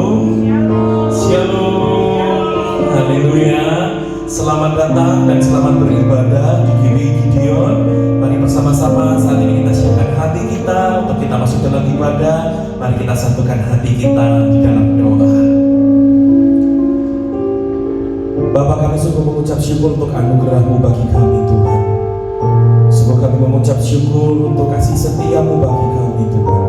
Shalom. Shalom. Haleluya. Selamat datang dan selamat beribadah di GBI Gideon. Mari bersama-sama saat ini kita siapkan hati kita untuk kita masuk dalam ibadah. Mari kita satukan hati kita di dalam doa. Bapa, kami sungguh mengucap syukur untuk anugerah-Mu bagi kami Tuhan. Sungguh kami mengucap syukur untuk kasih setia-Mu bagi kami Tuhan.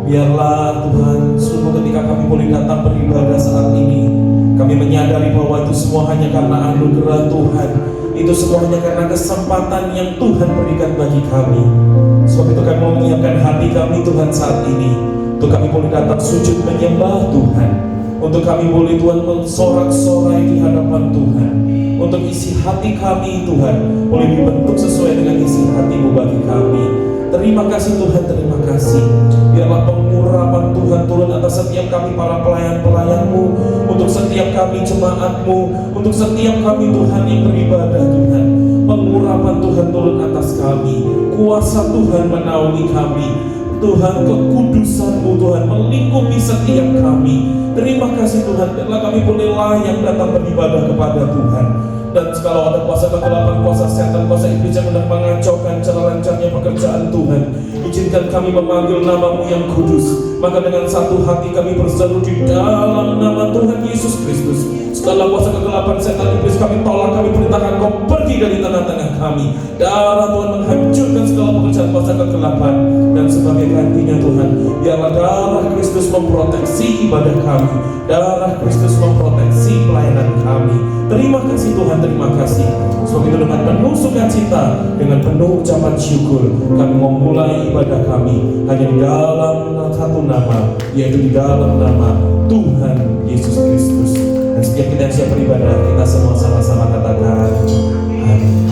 Biarlah Tuhan, sungguh ketika kami boleh datang beribadah saat ini, kami menyadari bahwa itu semua hanya karena anugerah Tuhan. Itu semua hanya karena kesempatan yang Tuhan berikan bagi kami. Sebab itu kami mau menyiapkan hati kami Tuhan saat ini, untuk kami boleh datang sujud menyembah Tuhan, untuk kami boleh Tuhan mensorak-sorai di hadapan Tuhan, untuk isi hati kami Tuhan boleh dibentuk sesuai dengan isi hati-Mu bagi kami. Terima kasih Tuhan, terima kasih. Biarlah pengurapan Tuhan turun atas setiap kami para pelayan-pelayan-Mu, untuk setiap kami jemaat-Mu, untuk setiap kami Tuhan yang beribadah Tuhan. Pengurapan Tuhan turun atas kami, kuasa Tuhan menaungi kami. Tuhan, kekudusan-Mu Tuhan melingkupi setiap kami. Terima kasih Tuhan, biarlah kami boleh layak datang beribadah kepada Tuhan. Dan kalau ada kuasa kegelapan, kuasa setan, kuasa iblis yang hendak mengacaukan cara lancarnya pekerjaan Tuhan, izinkan kami memanggil nama-Mu yang kudus. Maka dengan satu hati kami berseru di dalam nama Tuhan Yesus Kristus. Segala kuasa kegelapan, setan, iblis kami tolak, kami perintahkan Kau pergi dari tengah-tengah kami. Darah Tuhan menghancurkan segala pekerjaan kuasa kegelapan. Dan sebagai gantinya Tuhan, biarlah darah Kristus memproteksi ibadah kami. Darah Kristus memproteksi pelayanan kami. Terima kasih Tuhan, terima kasih. Sebab itu dengan penuh sukacita, dengan penuh ucapan syukur, kami memulai ibadah kami hanya di dalam satu nama, yaitu di dalam nama Tuhan Yesus Kristus. Dan setiap kita yang siap beribadah, kita semua sama-sama katakan amin.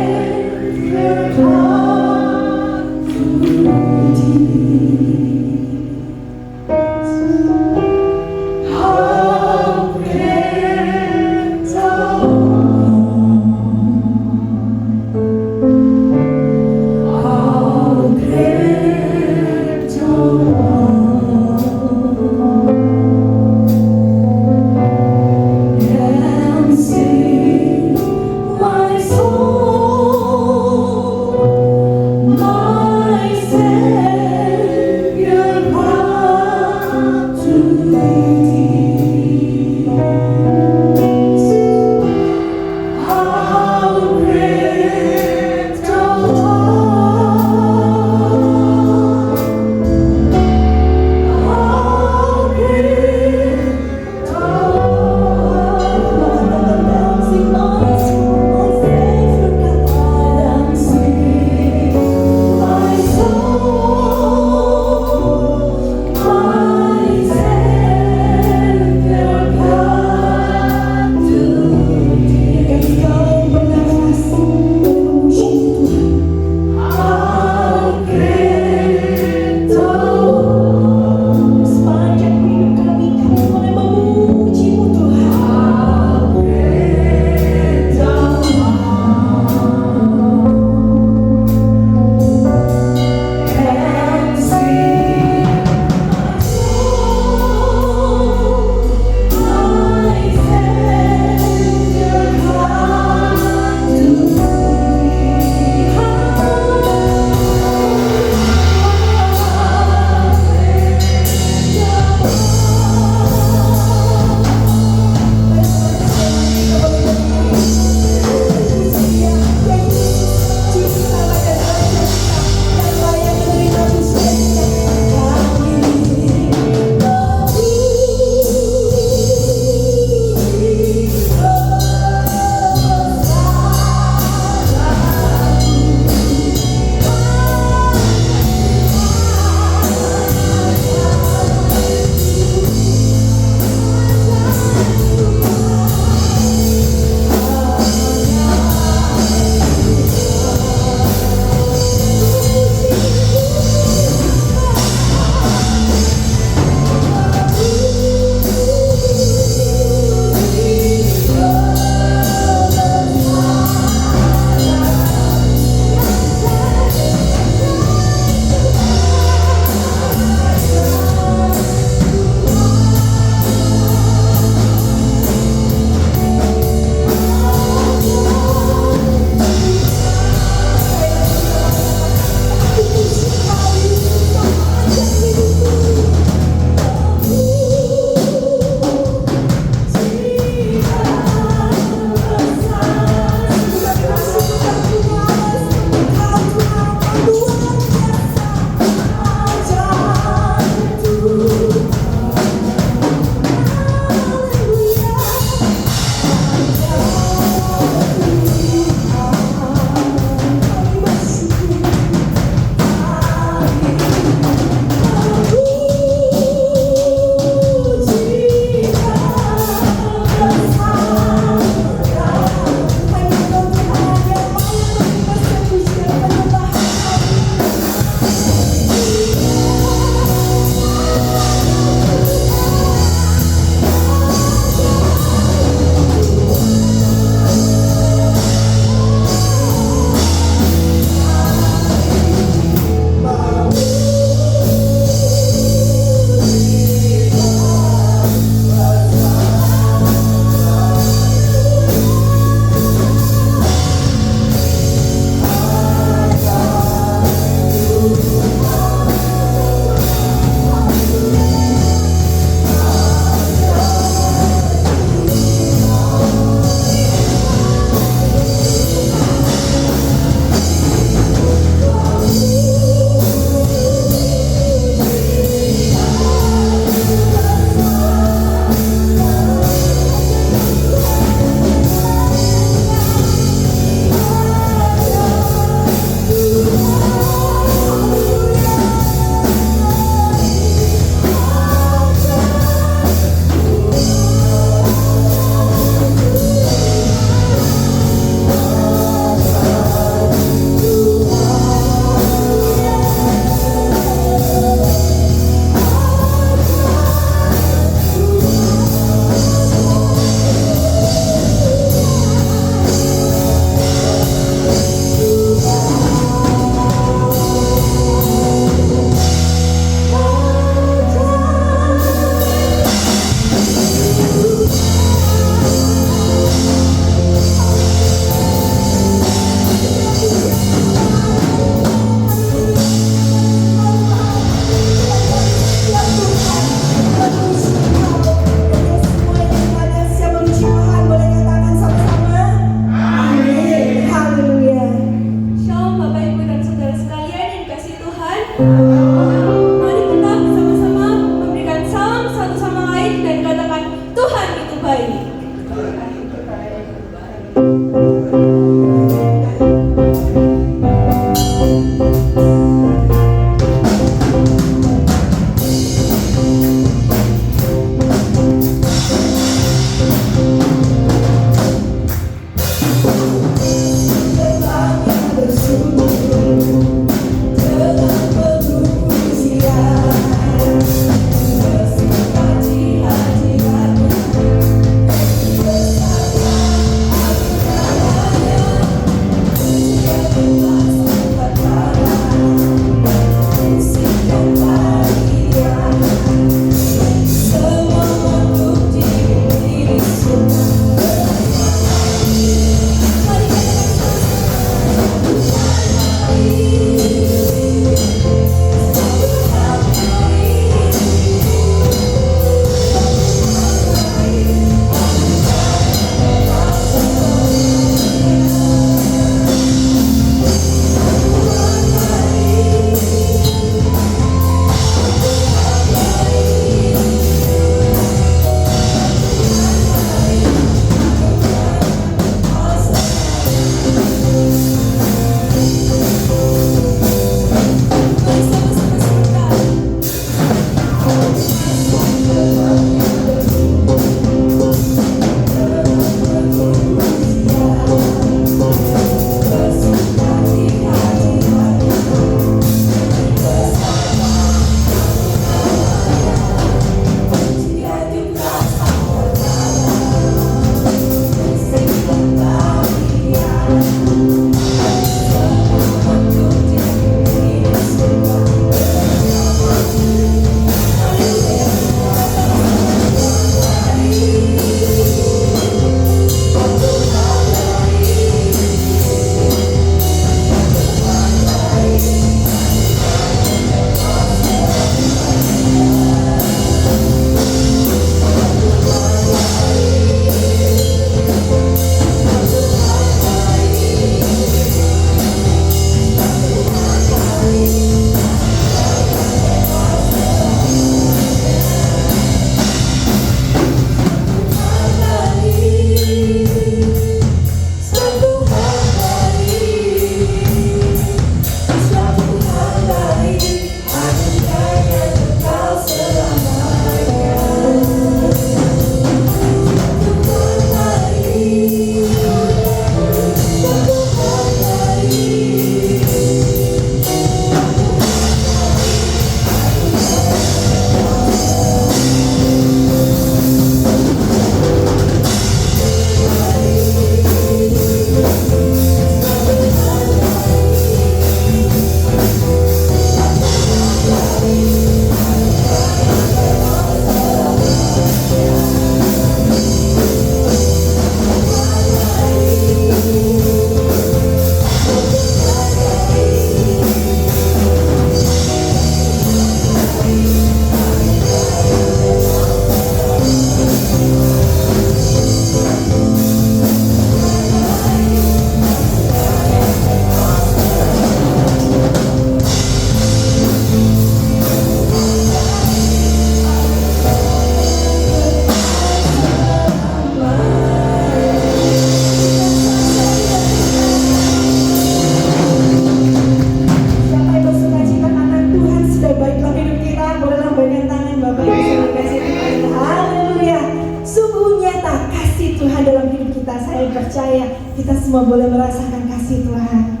kita semua boleh merasakan kasih Tuhan.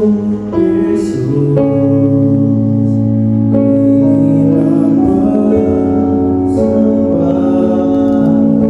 Yesus, inilah persembahanku.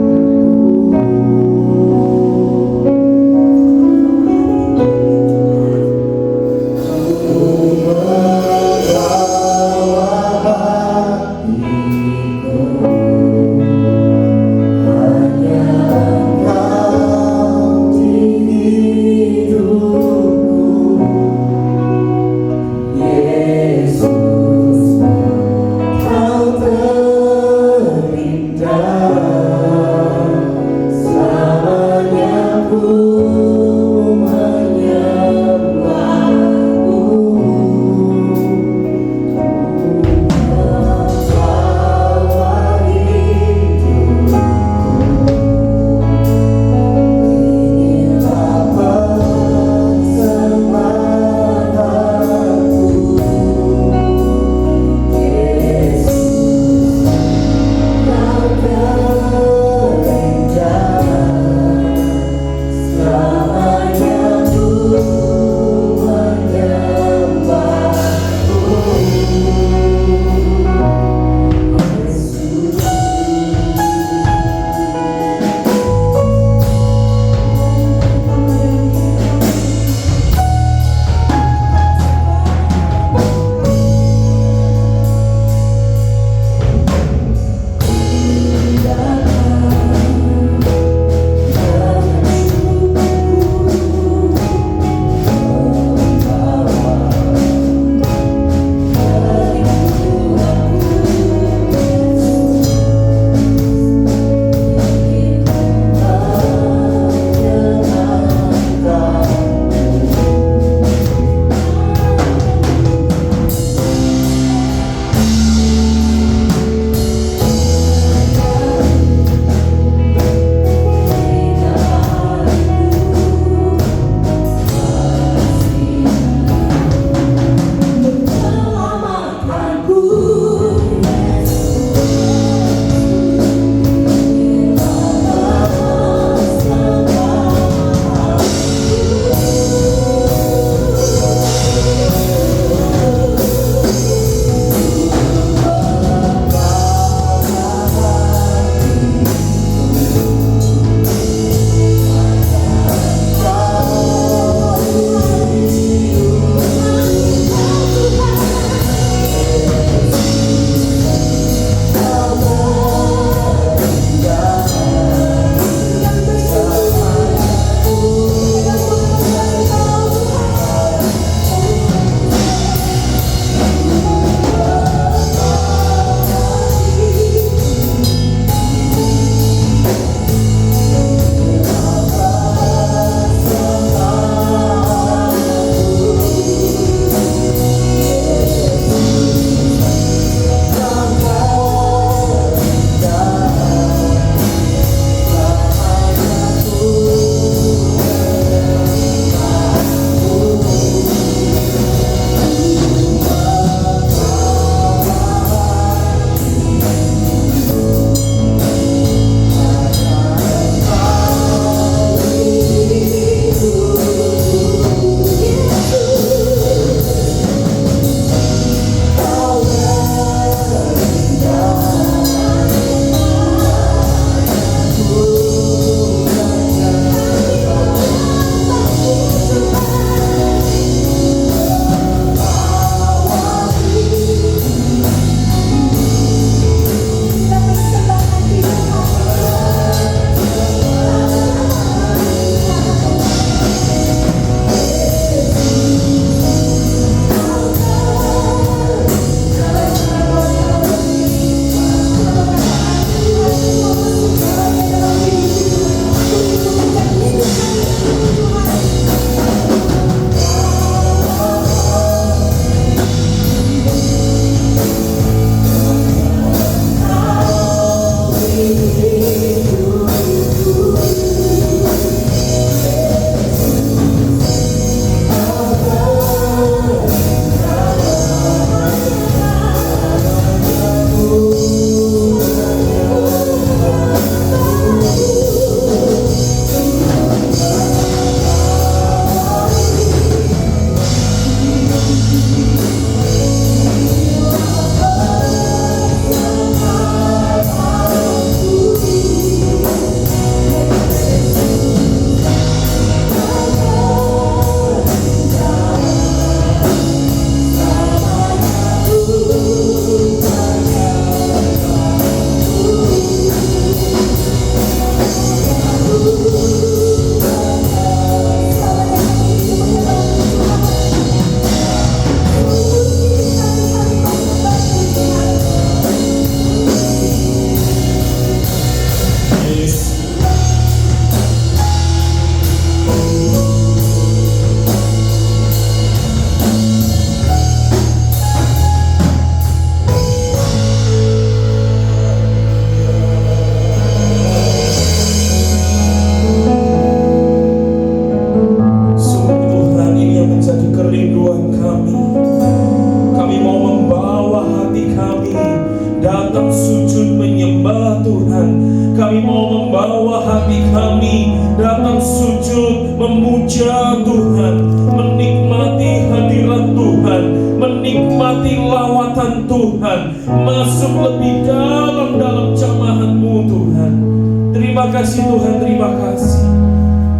kasih Tuhan, terima kasih.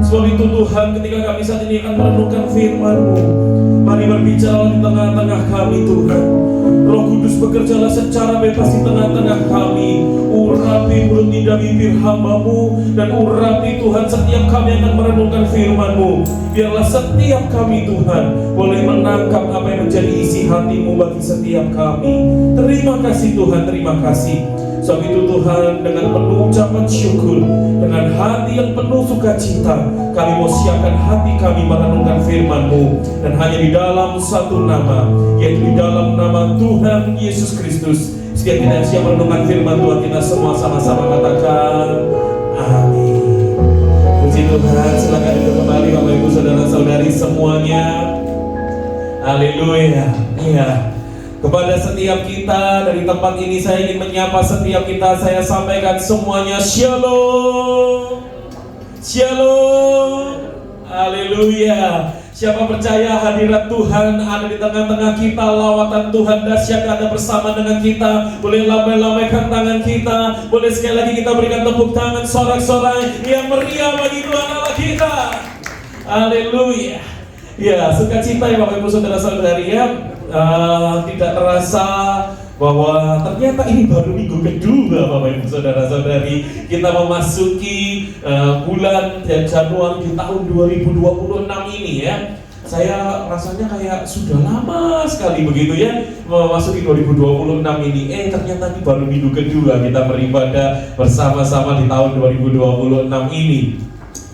Sebab itu Tuhan, ketika kami saat ini akan merenungkan firman-Mu, mari berbicara di tengah-tengah kami Tuhan. Roh Kudus bekerjalah secara bebas di tengah-tengah kami. Urapi mulut lidah bibir hamba-Mu, dan urapi Tuhan setiap kami akan merenungkan firman-Mu. Biarlah setiap kami Tuhan boleh menangkap apa yang menjadi isi hati-Mu bagi setiap kami. Terima kasih Tuhan, terima kasih. Sebab itu Tuhan, dengan penuh ucapan syukur, dengan hati yang penuh sukacita, kami mau siapkan hati kami merenungkan firman-Mu. Dan hanya di dalam satu nama, yaitu di dalam nama Tuhan Yesus Kristus. Setiap kita yang siap merenungkan firman Tuhan, kita semua sama-sama katakan amin. Puji Tuhan, silakan duduk kembali Bapak Ibu Saudara-saudari semuanya. Haleluya. Iya. Kepada setiap kita dari tempat ini, saya ingin menyapa setiap kita. Saya sampaikan semuanya Shalom. Shalom. Haleluya. Siapa percaya hadirat Tuhan ada di tengah-tengah kita, lawatan Tuhan dahsyat ada bersama dengan kita. Boleh lambai-lambaikan tangan kita. Boleh sekali lagi kita berikan tepuk tangan sorak-sorai yang meriah bagi Tuhan Allah kita. Haleluya. Ya, sukacita ya Bapak Ibu Saudara-saudari ya. Tidak terasa bahwa ternyata ini baru minggu kedua Bapak Ibu Saudara-saudari, kita memasuki bulan Januari di tahun 2026 ini ya. Saya rasanya kayak sudah lama sekali begitu ya memasuki 2026 ini. Ternyata ini baru minggu kedua kita beribadah bersama-sama di tahun 2026 ini.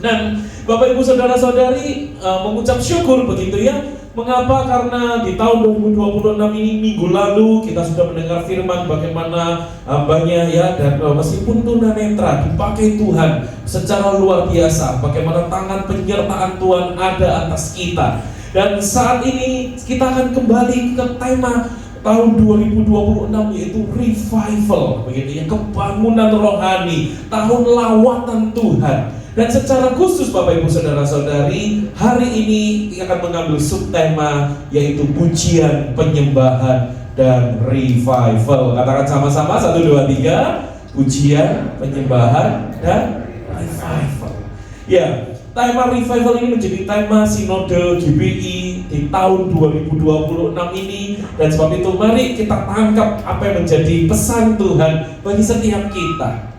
Dan Bapak Ibu Saudara-saudari mengucap syukur begitu ya. Mengapa? Karena di tahun 2026 ini, minggu lalu kita sudah mendengar firman bagaimana hambanya ya, dan meskipun tunanetra dipakai Tuhan secara luar biasa, bagaimana tangan penyertaan Tuhan ada atas kita. Dan saat ini kita akan kembali ke tema tahun 2026, yaitu revival begitu ya, kebangunan rohani, tahun lawatan Tuhan. Dan secara khusus Bapak Ibu Saudara-saudari, hari ini akan mengambil subtema yaitu pujian, penyembahan, dan revival. Katakan sama-sama, 1, 2, 3. Pujian, penyembahan, dan revival. Ya, tema revival ini menjadi tema sinode GBI di tahun 2026 ini. Dan sebab itu mari kita tangkap apa yang menjadi pesan Tuhan bagi setiap kita.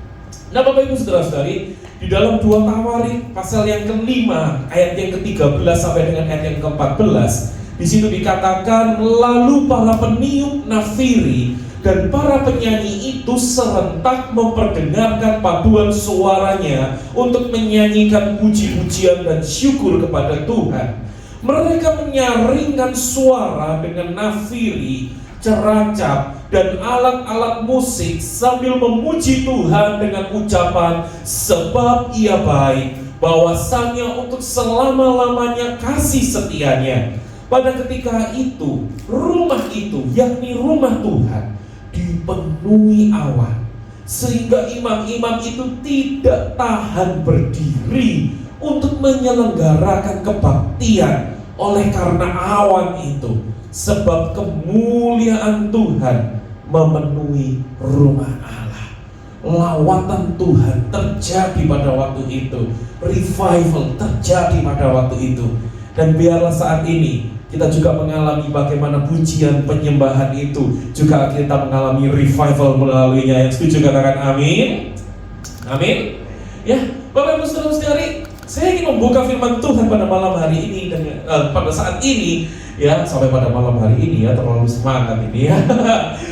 Nah Bapak Ibu Saudara-saudari, di dalam 2 Tawarik pasal yang kelima ayat yang ke-13 sampai dengan ayat yang ke-14, di situ dikatakan, lalu para peniup nafiri dan para penyanyi itu serentak memperdengarkan paduan suaranya untuk menyanyikan puji-pujian dan syukur kepada Tuhan. Mereka menyaringkan suara dengan nafiri, ceracap, dan alat-alat musik sambil memuji Tuhan dengan ucapan, sebab Ia baik, bahwasannya untuk selama-lamanya kasih setianya. Pada ketika itu, rumah itu, yakni rumah Tuhan, dipenuhi awan, sehingga imam-imam itu tidak tahan berdiri untuk menyelenggarakan kebaktian oleh karena awan itu. Sebab kemuliaan Tuhan memenuhi rumah Allah. Lawatan Tuhan terjadi pada waktu itu. Revival terjadi pada waktu itu. Dan biarlah saat ini kita juga mengalami bagaimana pujian penyembahan itu juga kita mengalami revival melaluinya. Yang setuju katakan amin. Amin. Ya, Bapak Ibu Saudara-saudari, saya ingin membuka firman Tuhan pada malam hari ini dan pada saat ini ya, sampai pada malam hari ini ya, terlalu semangat ini ya.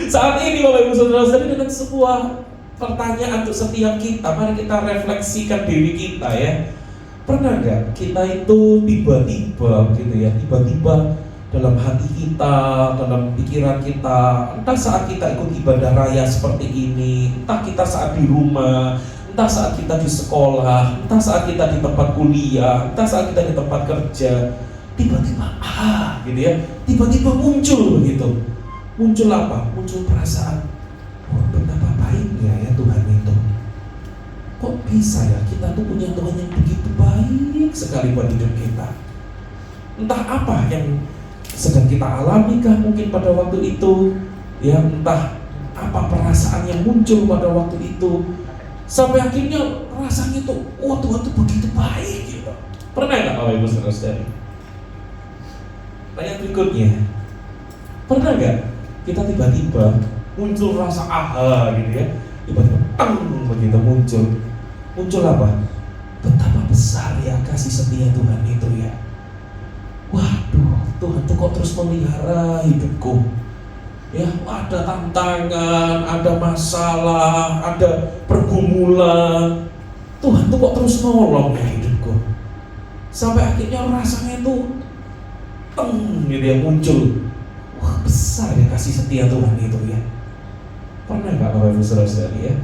Saat ini Bapak Ibu Saudara-saudari, dengan sebuah pertanyaan untuk setiap kita, mari kita refleksikan diri kita ya. Pernah gak kita itu tiba-tiba gitu ya, tiba-tiba dalam hati kita, dalam pikiran kita, entah saat kita ikut ibadah raya seperti ini, entah kita saat di rumah, entah saat kita di sekolah, entah saat kita di tempat kuliah, entah saat kita di tempat kerja, tiba-tiba gitu ya, tiba-tiba muncul begitu. Muncul apa? Muncul perasaan, oh betapa baiknya ya Tuhan itu. Kok bisa ya kita tuh punya Tuhan yang begitu baik sekali buat hidup kita. Entah apa yang sedang kita alami kah mungkin pada waktu itu ya, entah apa perasaan yang muncul pada waktu itu. Sampai akhirnya rasanya tuh, wah Tuhan tuh begitu baik gitu. Pernah nggak Bapak Ibu Saudara-saudari? Tanya berikutnya, pernah nggak kita tiba-tiba muncul rasa aha gitu ya, tiba-tiba tang begitu muncul apa? Betapa besar ya kasih setia Tuhan itu ya. Waduh, Tuhan tuh kok terus memelihara hidupku. Ya, ada tantangan, ada masalah, ada pergumulan. Tuhan tuh kok terus nolong ya hidupku. Sampai akhirnya rasanya tuh gitu ya muncul. Wah, besar ya kasih setia Tuhan itu ya. Pernah nggak Bapak Ibu Saudara-saudari ya?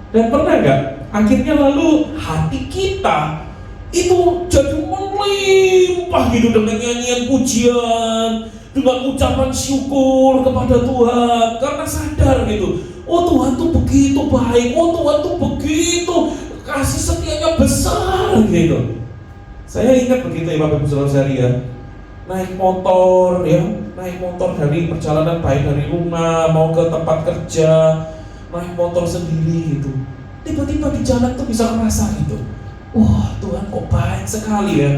Dan pernah nggak akhirnya lalu hati kita itu jadi melimpah gitu dengan nyanyian pujian, dengan ucapan syukur kepada Tuhan, karena sadar gitu, oh Tuhan tuh begitu baik, oh Tuhan tuh begitu kasih setianya besar gitu. Saya ingat begitu ya Bapak Ibu Saudara-saudari ya, naik motor dari perjalanan baik dari rumah mau ke tempat kerja, naik motor sendiri gitu. Tiba-tiba di jalan tuh bisa ngerasa gitu, wah Tuhan kok baik sekali ya.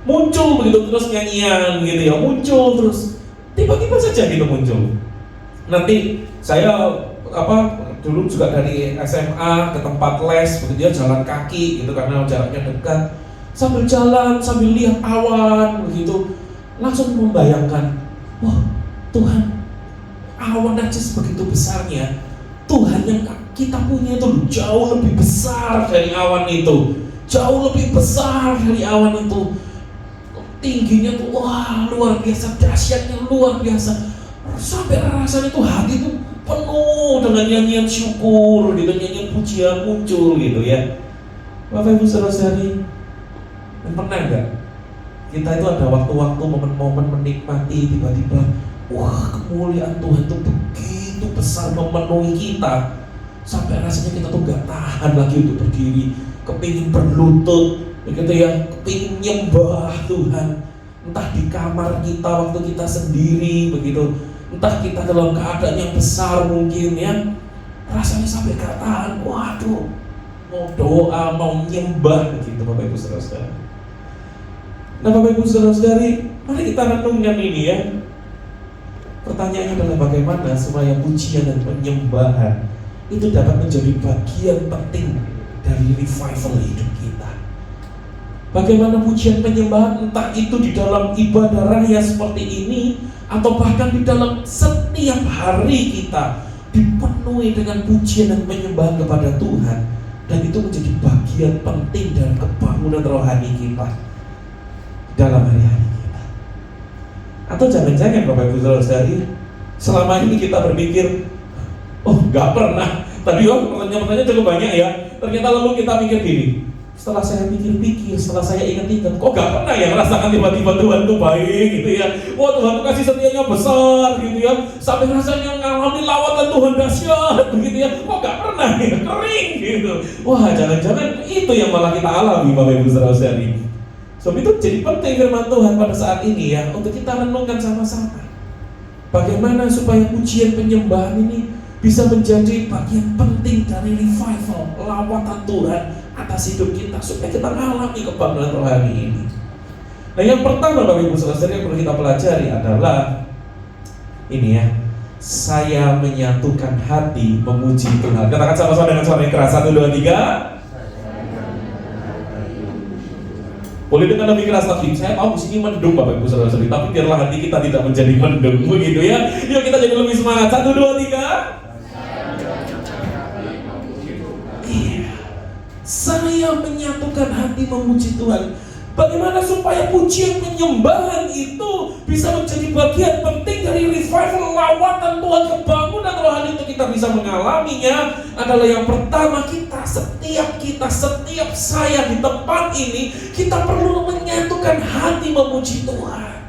Muncul begitu terus nyanyian gitu ya, muncul terus tiba-tiba saja gitu muncul. Nanti saya dulu juga dari SMA ke tempat les begitu ya, jalan kaki gitu karena jaraknya dekat. Sambil jalan, sambil lihat awan begitu, langsung membayangkan, wah Tuhan, awan aja sebegitu besarnya. Tuhan yang kita punya itu jauh lebih besar dari awan itu, jauh lebih besar dari awan itu. Tingginya tuh wah luar biasa, dahsyatnya luar biasa. Sampai rasanya tuh hati tuh penuh dengan nyanyian syukur gitu, nyanyian pujian muncul gitu ya. Bapak Ibu Saudara-saudari, pernah nggak kita itu ada waktu-waktu momen-momen menikmati tiba-tiba wah kemuliaan Tuhan itu begitu besar memenuhi kita sampai rasanya kita tuh nggak tahan lagi untuk berdiri, kepingin berlutut begitu ya, kepingin nyembah Tuhan, entah di kamar kita waktu kita sendiri begitu, entah kita dalam keadaan yang besar mungkin ya, rasanya sampai nggak tahan, waduh mau doa, mau nyembah begitu Bapak Ibu Saudara-saudara. Nah Bapak Ibu Saudara-saudari, mari kita renungkan ini ya. Pertanyaannya adalah bagaimana supaya pujian dan penyembahan itu dapat menjadi bagian penting dari revival hidup kita. Bagaimana pujian penyembahan, entah itu di dalam ibadah raya seperti ini, atau bahkan di dalam setiap hari kita dipenuhi dengan pujian dan penyembahan kepada Tuhan, dan itu menjadi bagian penting dari kebangunan rohani kita dalam hari-hari kita. Atau jangan-jangan Bapak Ibu Saudara-saudari, selama ini kita berpikir, oh nggak pernah. Tadi pertanyaan-pertanyaan cukup banyak ya. Ternyata lalu kita mikir gini, setelah saya pikir-pikir, setelah saya ingat-ingat, kok nggak pernah ya merasakan tiba-tiba Tuhan tuh baik gitu ya. Wah Tuhan tuh kasih setianya besar gitu ya, sampai rasanya ngalami lawatan Tuhan dahsyat begitu ya. Kok nggak pernah ya, kering gitu. Wah jangan-jangan itu yang malah kita alami Bapak Ibu Saudara-saudari. Sebab itu jadi penting firman Tuhan pada saat ini ya, untuk kita renungkan sama-sama. Bagaimana supaya pujian penyembahan ini bisa menjadi bagian penting dari revival, lawatan Tuhan atas hidup kita, supaya kita mengalami kebanggaan rohani ini. Nah yang pertama Bapak Ibu Saudara yang perlu kita pelajari adalah ini ya, saya menyatukan hati memuji Tuhan. Katakan sama-sama dengan suara yang keras, 1, 2, 3. Boleh dengan lebih keras lagi. Saya tahu di sini mendung Bapak Ibu Saudara-saudari, tapi biarlah hati kita tidak menjadi mendung begitu ya. Yuk kita jadi lebih semangat. 1, 2, 3. Iya. Saya menyatukan hati memuji Tuhan. Bagaimana supaya pujian penyembahan itu bisa menjadi bagian penting dari revival, lawatan Tuhan, kebangunan rohani itu kita bisa mengalaminya adalah yang pertama, setiap saya di tempat ini, kita perlu menyatukan hati memuji Tuhan.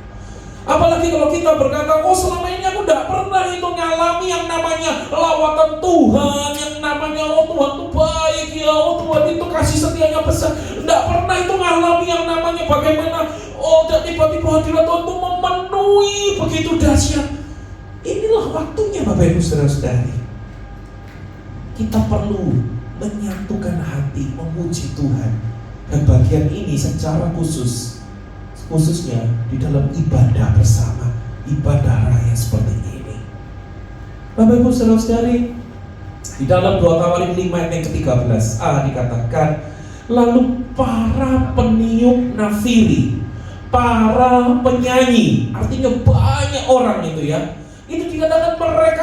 Apalagi kalau kita berkata, oh selama ini aku tidak pernah itu ngalami yang namanya lawatan Tuhan, yang namanya oh Tuhan itu baik ya, oh Tuhan itu kasih setianya besar. Tidak pernah itu ngalami yang namanya bagaimana oh dan tiba-tiba hadirat Tuhan itu memenuhi begitu dahsyat. Inilah waktunya Bapak Ibu Saudara-saudari, kita perlu menyatukan hati, memuji Tuhan. Dan bagian ini secara khususnya di dalam ibadah bersama, ibadah raya seperti ini. Bapak Ibu saudara-saudari, di dalam 2 Tawarik 5 ayat yang ke-13a dikatakan, lalu para peniup nafiri, para penyanyi, artinya banyak orang itu ya, itu dikatakan mereka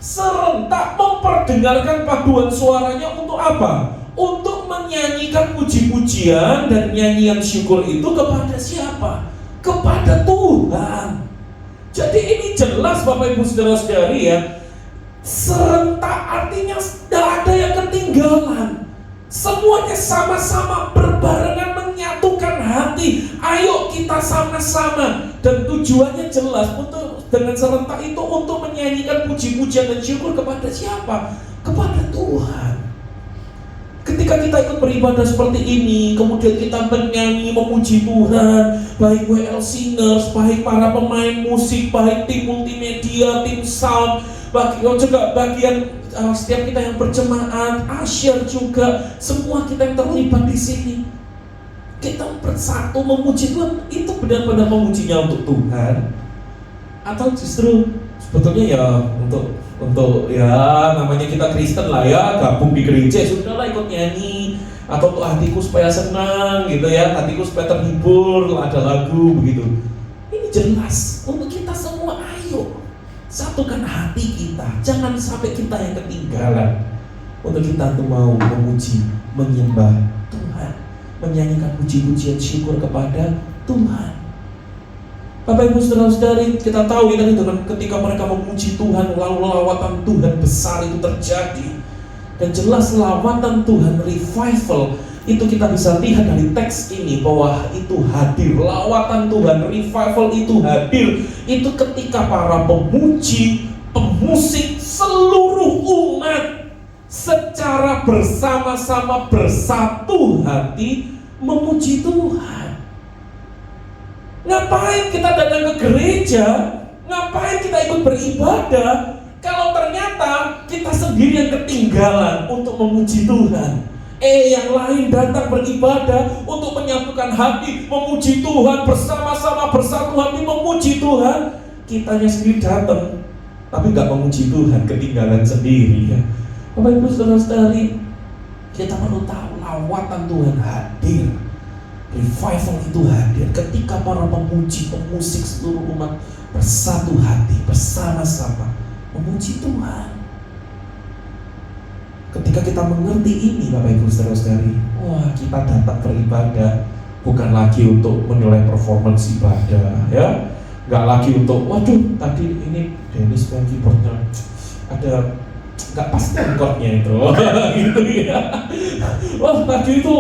serentak memperdengarkan paduan suaranya untuk apa? Untuk menyanyikan puji-pujian dan nyanyian syukur itu kepada siapa? Kepada Tuhan. Jadi ini jelas Bapak Ibu saudara-saudari ya, serentak artinya tidak ada yang ketinggalan. Semuanya sama-sama berbarengan menyatukan hati. Ayo kita sama-sama. Dan tujuannya jelas, untuk dengan serentak itu untuk menyanyikan puji-pujian dan syukur kepada siapa? Kepada Tuhan. Ketika kita ikut beribadah seperti ini, kemudian kita menyanyi, memuji Tuhan, baik WL Singers, baik para pemain musik, baik tim multimedia, tim sound, juga bagian setiap kita yang berjemaat, asyir juga, semua kita yang terlibat di sini, kita bersatu memuji Tuhan. Itu benar-benar memujinya untuk Tuhan, atau justru sebetulnya ya untuk ya namanya kita Kristen lah ya, gabung di gereja sudahlah ikut nyanyi, atau untuk hatiku supaya senang gitu ya, hatiku supaya terhibur, ada lagu begitu. Ini jelas untuk kita semua. Ayo satukan hati kita, jangan sampai kita yang ketinggalan. Untuk kita tuh mau memuji, menyembah Tuhan, menyanyikan puji-pujian syukur kepada Tuhan. Bapak Ibu saudara-saudari, kita tahu ya dengan ketika mereka memuji Tuhan, lalu lawatan Tuhan besar itu terjadi. Dan jelas lawatan Tuhan, revival, itu kita bisa lihat dari teks ini bahwa itu hadir. Lawatan Tuhan, revival itu hadir. Itu ketika para pemuji, pemusik, seluruh umat secara bersama-sama bersatu hati memuji Tuhan. Ngapain kita datang ke gereja? Ngapain kita ikut beribadah kalau ternyata kita sendiri yang ketinggalan untuk memuji Tuhan? Yang lain datang beribadah untuk menyatukan hati, memuji Tuhan, bersama-sama bersatu hati memuji Tuhan. Kitanya sendiri datang tapi gak memuji Tuhan, ketinggalan sendiri ya. Bapak Ibu saudara-saudari, kita perlu tahu lawatan Tuhan hadir. Revival itu hadir ketika para pemuji, pemusik seluruh umat bersatu hati, bersama-sama memuji Tuhan. Ketika kita mengerti ini Bapak Ibu saudara-saudari, wah, kita datang beribadah bukan lagi untuk menilai performance ibadah ya, nggak lagi untuk waduh tadi ini Dennis main keyboardnya ada nggak pas chordnya itu gitu ya. Wah tadi itu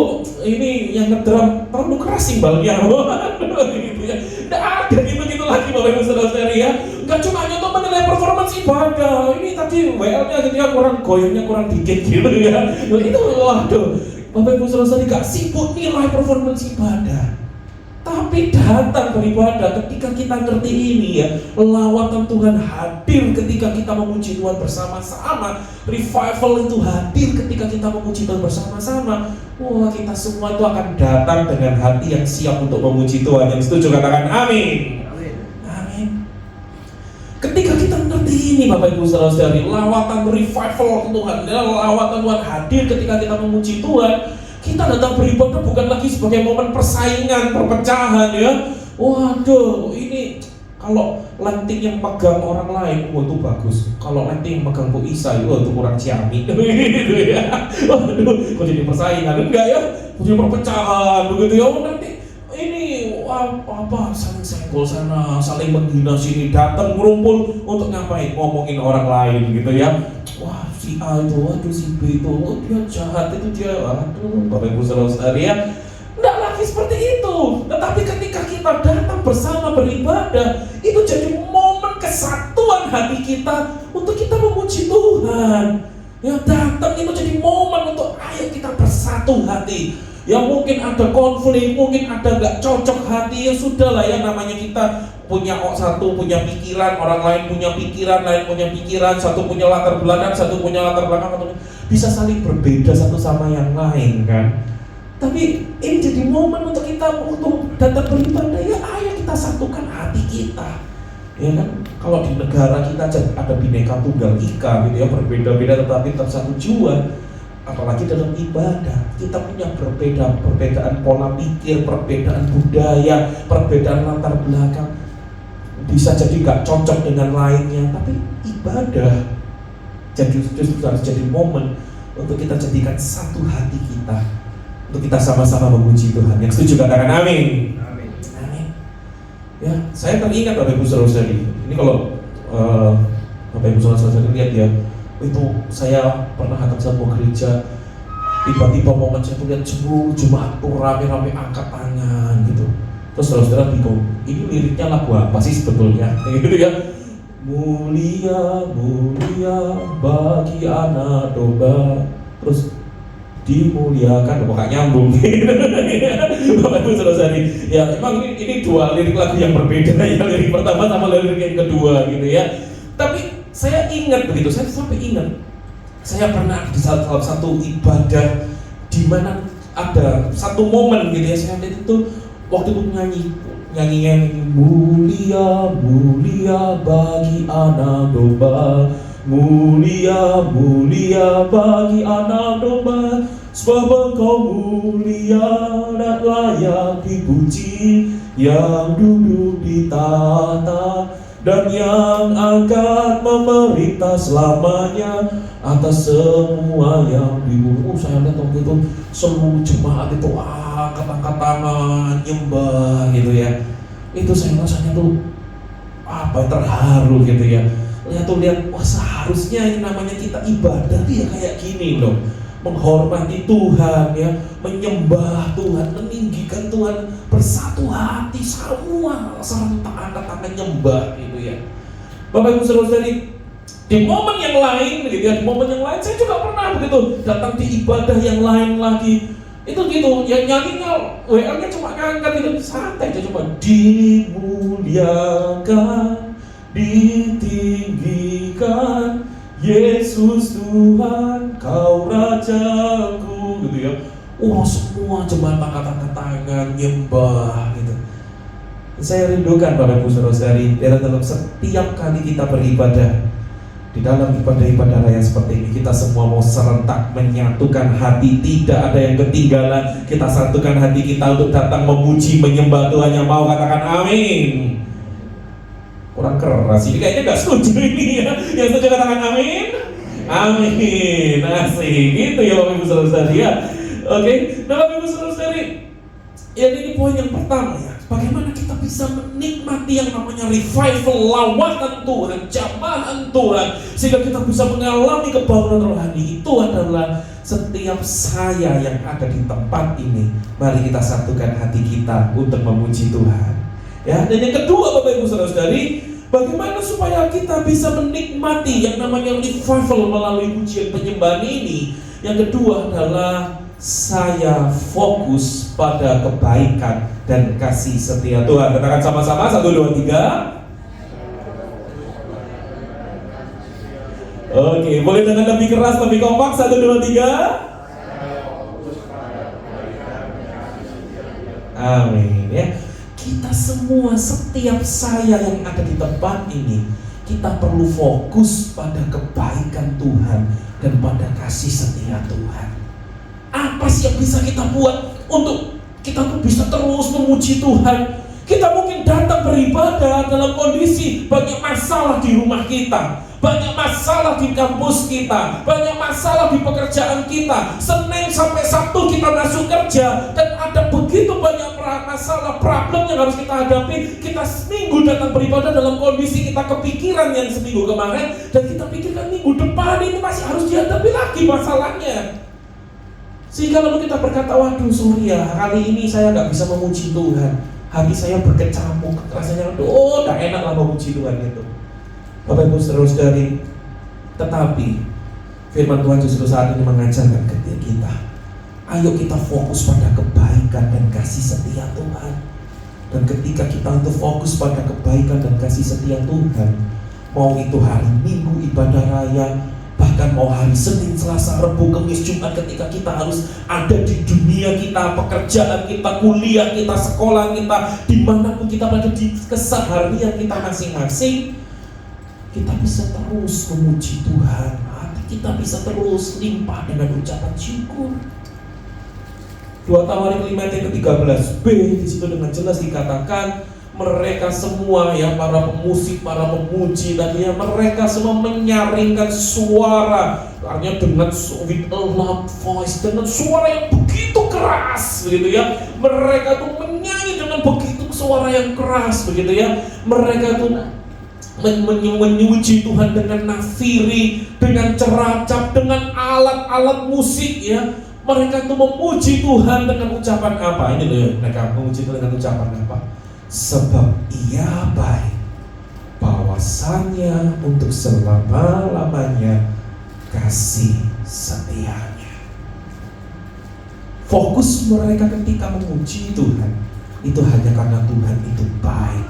ini yang ngedrum terlalu keras simbalnya gitu ya. Nggak ada gitu lagi Bapak Ibu saudara-saudari ya. Nggak cuma hanya untuk menilai performance ibadah. Ini tadi WL-nya gitu ya, kurang goyangnya kurang dikit gitu ya. Itu waduh Bapak Ibu saudara-saudari nggak sibuk nilai performance ibadah, tapi datang beribadah ketika kita ngerti ini ya, lawatan Tuhan hadir ketika kita memuji Tuhan bersama-sama. Revival itu hadir ketika kita memuji Tuhan bersama-sama. Wah, kita semua itu akan datang dengan hati yang siap untuk memuji Tuhan. Yang setuju katakan amin. Amin. Ketika kita ngerti ini Bapak Ibu saudara-saudari, lawatan revival Tuhan, lawatan Tuhan hadir ketika kita memuji Tuhan. Kita datang beribadah bukan lagi sebagai momen persaingan, perpecahan ya. Waduh, ini kalau lighting yang pegang orang lain, wah itu bagus. Kalau lighting yang pegang Bu Isa, itu kurang ciami gitu ya. Waduh, kok jadi persaingan? Enggak ya, jadi perpecahan begitu ya. Nanti ini apa saling senggol sana, saling menghina sini, datang merumpul untuk ngapain? Ngomongin orang lain gitu ya. Wah si A itu, waduh si B itu, oh dia jahat, itu dia, waduh Bapak Ibu saudara-saudari ya. Nggak lagi seperti itu. Tetapi ketika kita datang bersama beribadah, itu jadi momen kesatuan hati kita untuk kita memuji Tuhan. Ya datang itu jadi momen untuk ayo kita bersatu hati. Ya mungkin ada konflik, mungkin ada gak cocok hati, ya sudah lah ya, namanya kita punya satu punya pikiran, orang lain punya pikiran, lain punya pikiran, satu punya latar belakang, satu punya latar belakang, bisa saling berbeda satu sama yang lain kan. Tapi ini jadi momen untuk kita untuk datang beribadah, ya ayo kita satukan hati kita. Ya kan, kalau di negara kita ada Bhinneka Tunggal Ika gitu ya, berbeda-beda tetapi tetap satu jua. Apalagi dalam ibadah, kita punya perbedaan pola pikir, perbedaan budaya, perbedaan latar belakang, bisa jadi gak cocok dengan lainnya. Tapi ibadah justru harus jadi momen untuk kita jadikan satu hati kita, untuk kita sama-sama memuji Tuhan. Yang setuju katakan amin. Amin. Amin. Ya, saya teringat Bapak Ibu Saudara-saudari. Ini kalau Bapak Ibu Saudara-saudari lihat ya, itu saya pernah datang sebuah gereja, tiba-tiba momen saya tuh lihat seluruh jemaat tuh rame-rame angkat tangan gitu. Terus saudara-saudara bingung, ini liriknya lagu apa sih sebetulnya? Gitu ya. Mulia, mulia bagi anak domba. Terus dimuliakan, bukan nyambung. Bapak Ibu Saudara-saudari, ya emang ini dua lirik lagu yang berbeda ya, lirik pertama sama lirik yang kedua gitu ya. Tapi saya ingat begitu, saya sampai ingat, saya pernah di salah satu ibadah di mana ada satu momen gitu ya, saya lihat itu waktu itu nyanyi mulia mulia bagi anak domba, mulia mulia bagi anak domba, sebab Engkau mulia dan layak dipuji, yang duduk di tahta dan yang akan memerintah selamanya atas semua yang di bumi. Saya lihat waktu itu seluruh jemaat itu angkat tangan, nyembah gitu ya. Itu saya rasanya tuh terharu gitu ya. Lihat, wah seharusnya ini namanya kita ibadah tuh ya kayak gini loh. Menghormati Tuhan ya, menyembah Tuhan, meninggikan Tuhan, bersatu hati semua serentak angkat tangan nyembah gitu ya. Bapak Ibu Saudara-saudari, di momen yang lain gitu ya, di momen yang lain saya juga pernah begitu datang di ibadah yang lain lagi. Itu gitu, yang nyanyinya WR-nya cuma ngangkat itu santai aja, cuma dimuliakan, ditinggikan Yesus Tuhan, Kau Rajaku gitu ya. Semua jemaat angkat tangan nyembah gitu. Saya rindukan Bapak Ibu Saudara-saudari, dalam setiap kali kita beribadah, di dalam ibadah-ibadah raya seperti ini, kita semua mau serentak menyatukan hati, tidak ada yang ketinggalan. Kita satukan hati kita untuk datang memuji, menyembah Tuhan. Yang mau katakan amin. Kurang keras, ini kayaknya gak setuju ini ya. Yang setuju katakan amin. Amin, asik gitu ya Bapak Ibu Saudara-saudari ya. Oke, nah Bapak Ibu Saudara-saudari, ya ini poin yang pertama ya. Bagaimana kita bisa menikmati yang namanya revival, lawatan Tuhan, jamahan Tuhan, sehingga kita bisa mengalami kebangunan rohani. Itu adalah setiap saya yang ada di tempat ini, mari kita satukan hati kita untuk memuji Tuhan. Ya, dan yang kedua Bapak Ibu Saudara-saudari, bagaimana supaya kita bisa menikmati yang namanya revival melalui pujian penyembahan ini? Yang kedua adalah saya fokus pada kebaikan dan kasih setia Tuhan. Katakan sama-sama, 1, 2, 3. Oke, boleh dengan lebih keras, lebih kompak, 1, 2, 3. Amin ya. Kita semua, setiap saya yang ada di tempat ini, kita perlu fokus pada kebaikan Tuhan dan pada kasih setia Tuhan. Apa sih yang bisa kita buat untuk kita tuh bisa terus memuji Tuhan? Kita mungkin datang beribadah dalam kondisi banyak masalah di rumah kita, banyak masalah di kampus kita, banyak masalah di pekerjaan kita. Senin sampai Sabtu kita masuk kerja dan ada begitu banyak masalah, problem yang harus kita hadapi. Kita seminggu datang beribadah dalam kondisi kita kepikiran yang seminggu kemarin, dan kita pikirkan minggu depan ini masih harus dihadapi lagi masalahnya. Sehingga lalu kita berkata, waduh sorry ya, kali ini saya gak bisa memuji Tuhan. Hati saya berkecamuk, rasanya gak enak lah memuji Tuhan itu. Bapak Ibu Ayo kita fokus pada kebaikan dan kasih setia Tuhan. Dan ketika kita untuk fokus pada kebaikan dan kasih setia Tuhan, mau itu hari Minggu ibadah raya, bahkan mau hari Senin, Selasa, Rabu, Kamis, Jumat, ketika kita harus ada di dunia kita, pekerjaan kita, kuliah kita, sekolah kita, dimanapun kita berada di keseharian kita masing-masing, kita bisa terus memuji Tuhan. Hati kita bisa terus limpah dengan ucapan syukur. 2 Tawarik 5 ayat 13b, di situ dengan jelas dikatakan, mereka semua ya, para pemusik, para pemuji tadi ya, mereka semua menyaringkan suara, artinya dengan with a loud voice, dengan suara yang begitu keras begitu ya. Mereka tuh menyanyi dengan begitu suara yang keras begitu ya. Mereka tuh menyuji Tuhan dengan nafiri, dengan ceracap, dengan alat-alat musik ya. Mereka tuh memuji Tuhan dengan ucapan apa? Ini loh ya, mereka memuji Tuhan dengan ucapan apa? Sebab Ia baik, bahwasannya untuk selama-lamanya kasih setianya. Fokus mereka ketika memuji Tuhan itu hanya karena Tuhan itu baik,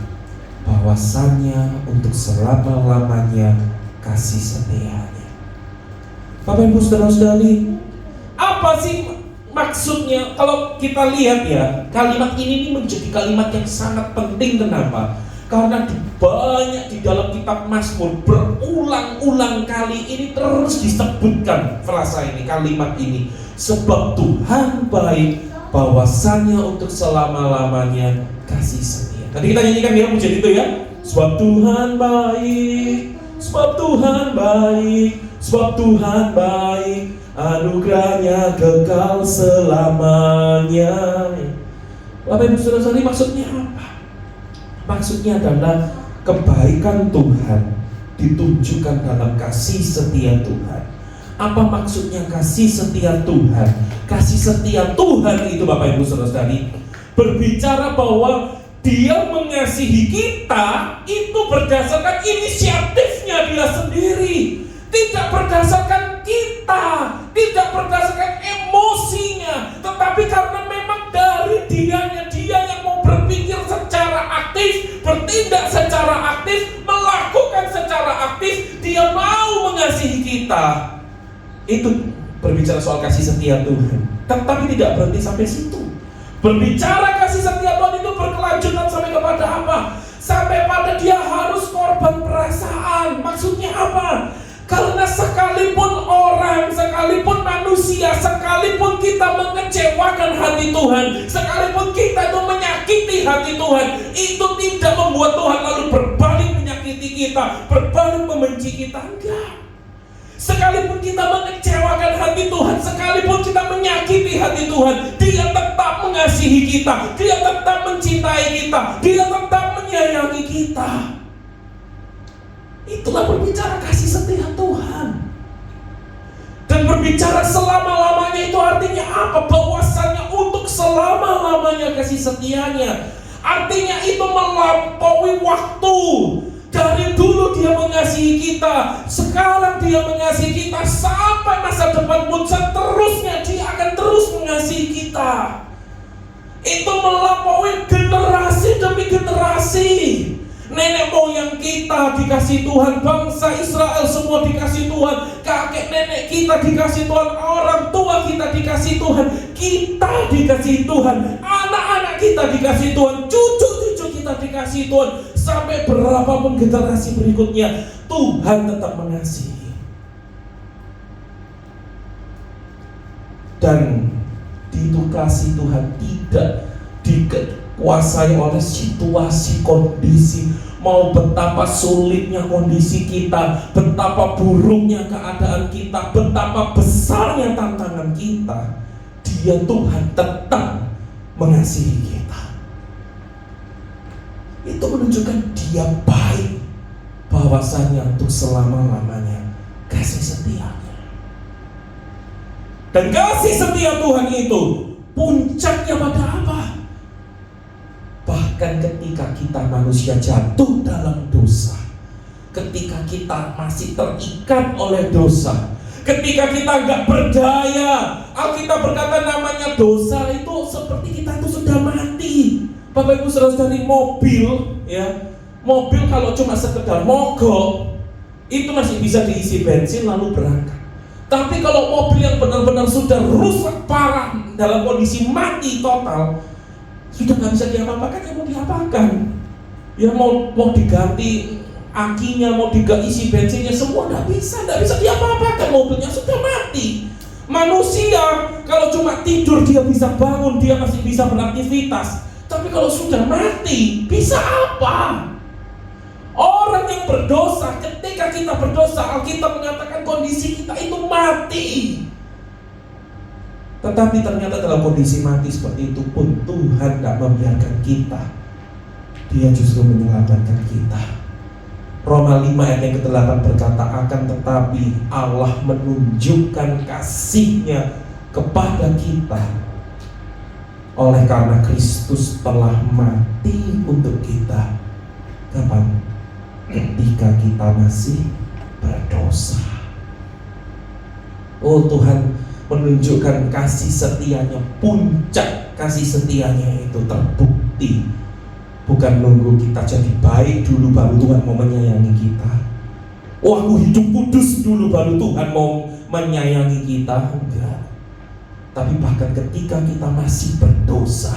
bahwasannya untuk selama-lamanya kasih setianya. Bapak Ibu saudara-saudari, apa sih maksudnya? Kalau kita lihat ya, kalimat ini menjadi kalimat yang sangat penting. Kenapa? Karena banyak di dalam kitab Mazmur, berulang-ulang kali ini terus disebutkan frasa ini, kalimat ini. Sebab Tuhan baik, bahwasannya untuk selama-lamanya kasih setia. Tadi kita nyanyikan ya pujian itu ya. Sebab Tuhan baik, sebab Tuhan baik, sebab Tuhan baik, anugerahnya kekal selamanya. Bapak Ibu saudara-saudari, maksudnya apa? Maksudnya adalah kebaikan Tuhan ditunjukkan dalam kasih setia Tuhan. Apa maksudnya kasih setia Tuhan? Kasih setia Tuhan itu Bapak Ibu saudara-saudari berbicara bahwa Dia mengasihi kita itu berdasarkan inisiatifnya Dia sendiri, tidak berdasarkan kita, tidak berdasarkan emosinya, tetapi karena memang dari Dia yang mau berpikir secara aktif, bertindak secara aktif, melakukan secara aktif. Dia mau mengasihi kita. Itu berbicara soal kasih setia Tuhan. Tetapi tidak berhenti sampai situ. Berbicara kasih setia Tuhan itu berkelanjutan sampai kepada apa? Sampai pada Dia harus korban perasaan. Maksudnya apa? Karena sekalipun orang, sekalipun manusia, sekalipun kita mengecewakan hati Tuhan, sekalipun kita itu menyakiti hati Tuhan, itu tidak membuat Tuhan lalu berbalik menyakiti kita, berbalik membenci kita. Enggak. Sekalipun kita mengecewakan hati Tuhan, sekalipun kita menyakiti hati Tuhan, Dia tetap mengasihi kita, Dia tetap mencintai kita, Dia tetap menyayangi kita. Itulah berbicara kasih setia Tuhan. Dan berbicara selama-lamanya itu artinya apa? Bahwasannya untuk selama-lamanya kasih setianya. Artinya itu melampaui waktu. Dari dulu Dia mengasihi kita, sekarang Dia mengasihi kita, sampai masa depan pun seterusnya Dia akan terus mengasihi kita. Itu melampaui generasi demi generasi. Nenek moyang kita dikasih Tuhan, bangsa Israel semua dikasih Tuhan, kakek nenek kita dikasih Tuhan, orang tua kita dikasih Tuhan, kita dikasih Tuhan, anak-anak kita dikasih Tuhan, cucu-cucu kita dikasih Tuhan, sampai berapapun generasi berikutnya Tuhan tetap mengasihi. Dan itu kasih Tuhan tidak dikuasai oleh situasi, kondisi. Mau betapa sulitnya kondisi kita, betapa buruknya keadaan kita, betapa besarnya tantangan kita, Dia Tuhan tetap mengasihi kita. Itu menunjukkan Dia baik, bahwasannya untuk selama-lamanya kasih setianya. Dan kasih setia Tuhan itu puncaknya pada apa? Bahkan ketika kita manusia jatuh dalam dosa, ketika kita masih terikat oleh dosa, Ketika kita nggak berdaya, Alkitab berkata namanya dosa itu seperti kita itu sudah mati. Bapak Ibu saudara-saudari, mobil kalau cuma sekedar mogok, itu masih bisa diisi bensin lalu berangkat. Tapi kalau mobil yang benar-benar sudah rusak parah, dalam kondisi mati total, sudah nggak bisa diapa-apakan, ya mau diapakan? Ya mau diganti akinya, mau diisi bensinnya, semua nggak bisa diapa-apakan, mobilnya sudah mati. Manusia kalau cuma tidur dia bisa bangun, dia masih bisa beraktivitas. Tapi kalau sudah mati, bisa apa? Orang yang berdosa, ketika kita berdosa, Alkitab mengatakan kondisi kita itu mati. Tetapi ternyata dalam kondisi mati seperti itu pun Tuhan tidak membiarkan kita. Dia justru menyelamatkan kita. Roma 5 ayat yang ke-8 berkata, akan tetapi Allah menunjukkan kasih-Nya kepada kita oleh karena Kristus telah mati untuk kita. Kapan? Ketika kita masih berdosa. Oh, Tuhan menunjukkan kasih setianya, puncak kasih setianya itu terbukti bukan nunggu kita jadi baik dulu baru Tuhan mau menyayangi kita. Oh, aku hidup kudus dulu baru Tuhan mau menyayangi kita. Enggak. Tapi bahkan ketika kita masih berdosa,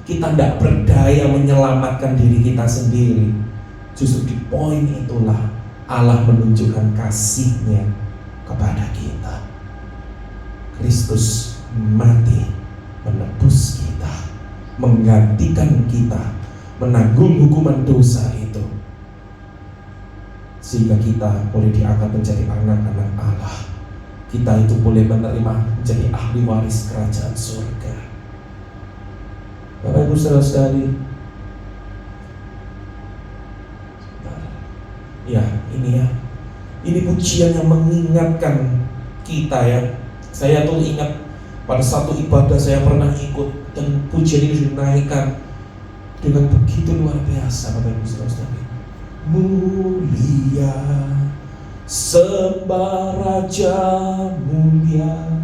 kita tidak berdaya menyelamatkan diri kita sendiri, justru di poin itulah Allah menunjukkan kasih-Nya kepada kita. Kristus mati menebus kita, menggantikan kita, menanggung hukuman dosa itu, sehingga kita boleh diangkat menjadi anak-anak Allah. Kita itu boleh menerima menjadi ahli waris kerajaan surga. Bapak Ibu saudara-saudari, ini pujian yang mengingatkan kita ya. Saya tuh ingat pada satu ibadah saya pernah ikut, dan pujian ini dinaikkan dengan begitu luar biasa, Bapak Ibu saudara-saudari. Mulia, sembah Raja mulia,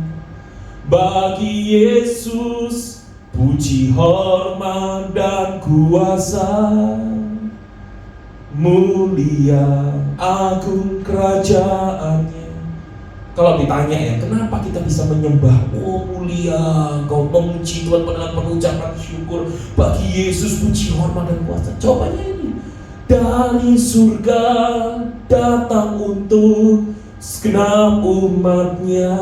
bagi Yesus puji, hormat dan kuasa. Mulia, agung kerajaannya. Kalau ditanya ya, kenapa kita bisa menyembah? Oh, mulia, kau memuji Tuhan dengan pengucapan syukur. Bagi Yesus puji, hormat dan kuasa. Jawabannya ini, dari surga datang untuk segenap umatnya.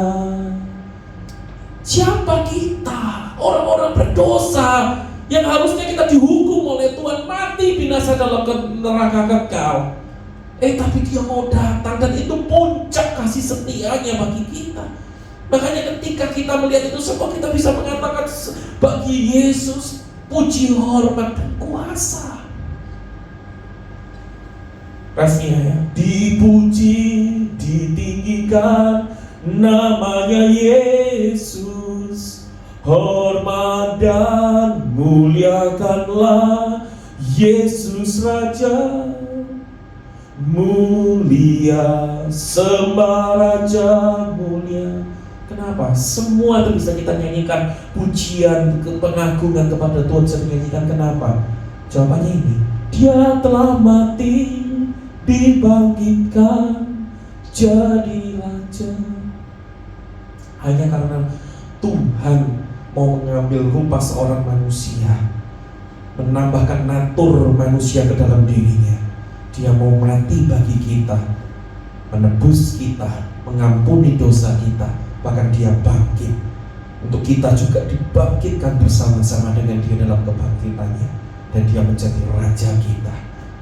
Siapa kita? Orang-orang berdosa yang harusnya kita dihukum oleh Tuhan, mati binasa dalam neraka kekal. Tapi Dia mau datang, dan itu puncak kasih setianya bagi kita. Makanya ketika kita melihat itu semua, kita bisa mengatakan bagi Yesus puji, hormat dan kuasa. Rasanya ya, dipuji, ditinggikan namanya Yesus, hormat dan muliakanlah Yesus Raja. Mulia, sembah Raja mulia. Kenapa? Semua itu bisa kita nyanyikan pujian, pengagungan kepada Tuhan, bisa dinyanyikan. Kenapa? Jawabannya ini, Dia telah mati, dibangkitkan jadi Raja. Hanya karena Tuhan mau mengambil rupa seorang manusia, menambahkan natur manusia ke dalam dirinya. Dia mau mati bagi kita, menebus kita, mengampuni dosa kita. Bahkan Dia bangkit untuk kita juga dibangkitkan bersama-sama dengan Dia dalam kebangkitannya. Dan Dia menjadi Raja kita.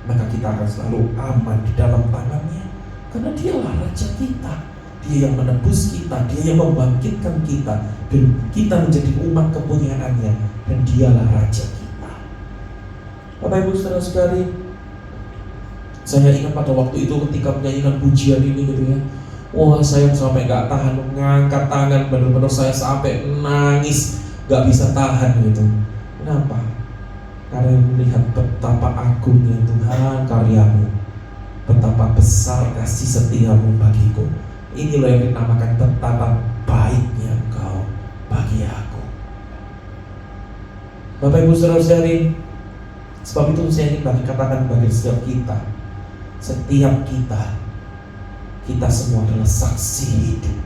Maka kita akan selalu aman di dalam tangan-Nya, karena Dialah Raja kita. Dia yang menebus kita, Dia yang membangkitkan kita, dan kita menjadi umat kepunyaan-Nya, dan Dialah Raja kita. Bapak Ibu saudara-saudari, saya ingat pada waktu itu ketika menyanyikan pujian ini gitu ya, wah saya sampai gak tahan, mengangkat tangan, benar-benar saya sampai nangis, gak bisa tahan gitu. Kenapa? Karena melihat betapa agungnya Tuhan karyamu, betapa besar kasih setiamu bagiku. Ini loh yang dinamakan betapa baiknya Engkau bagi aku. Bapak Ibu saudara-saudari, sebab itu saya ingin katakan bagi setiap kita, kita semua adalah saksi hidup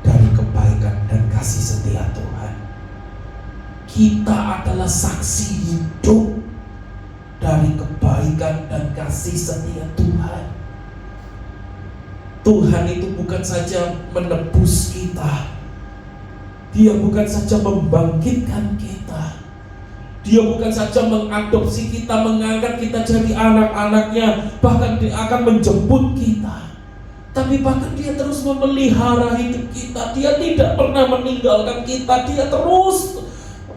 dari kebaikan dan kasih setia Tuhan. Kita adalah saksi hidup dari kebaikan dan kasih setia Tuhan. Tuhan itu bukan saja menebus kita, Dia bukan saja membangkitkan kita, Dia bukan saja mengadopsi kita, mengangkat kita jadi anak-anaknya, bahkan Dia akan menjemput kita, tapi bahkan Dia terus memelihara hidup kita. Dia tidak pernah meninggalkan kita. Dia terus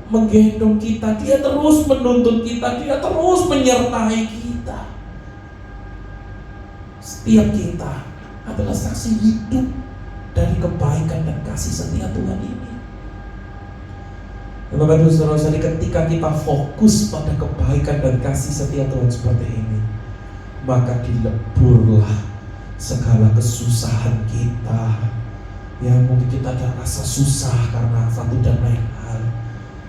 menggendong kita, Dia terus menuntun kita, Dia terus menyertai kita. Setiap kita adalah saksi hidup dari kebaikan dan kasih setia Tuhan ini. Bapak Ibu saudara-saudari, ketika kita fokus pada kebaikan dan kasih setia Tuhan seperti ini, maka dileburlah segala kesusahan kita. Ya, mungkin kita ada rasa susah karena satu dan lain hal.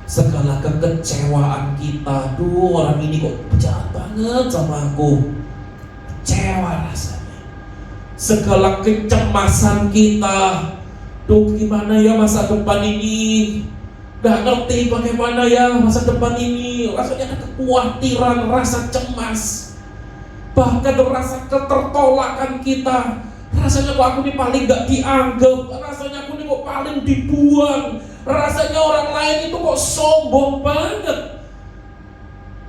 Segala kekecewaan kita, aduh orang ini kok jahat banget sama aku, kecewa rasanya. Segala kecemasan kita, duh gimana ya masa depan ini, gak ngerti bagaimana ya masa depan ini. Rasanya ada kekhawatiran, rasa cemas, bahkan rasa ketertolakan kita. Rasanya kok aku ini paling gak dianggap, rasanya aku ini kok paling dibuang, rasanya orang lain itu kok sombong banget.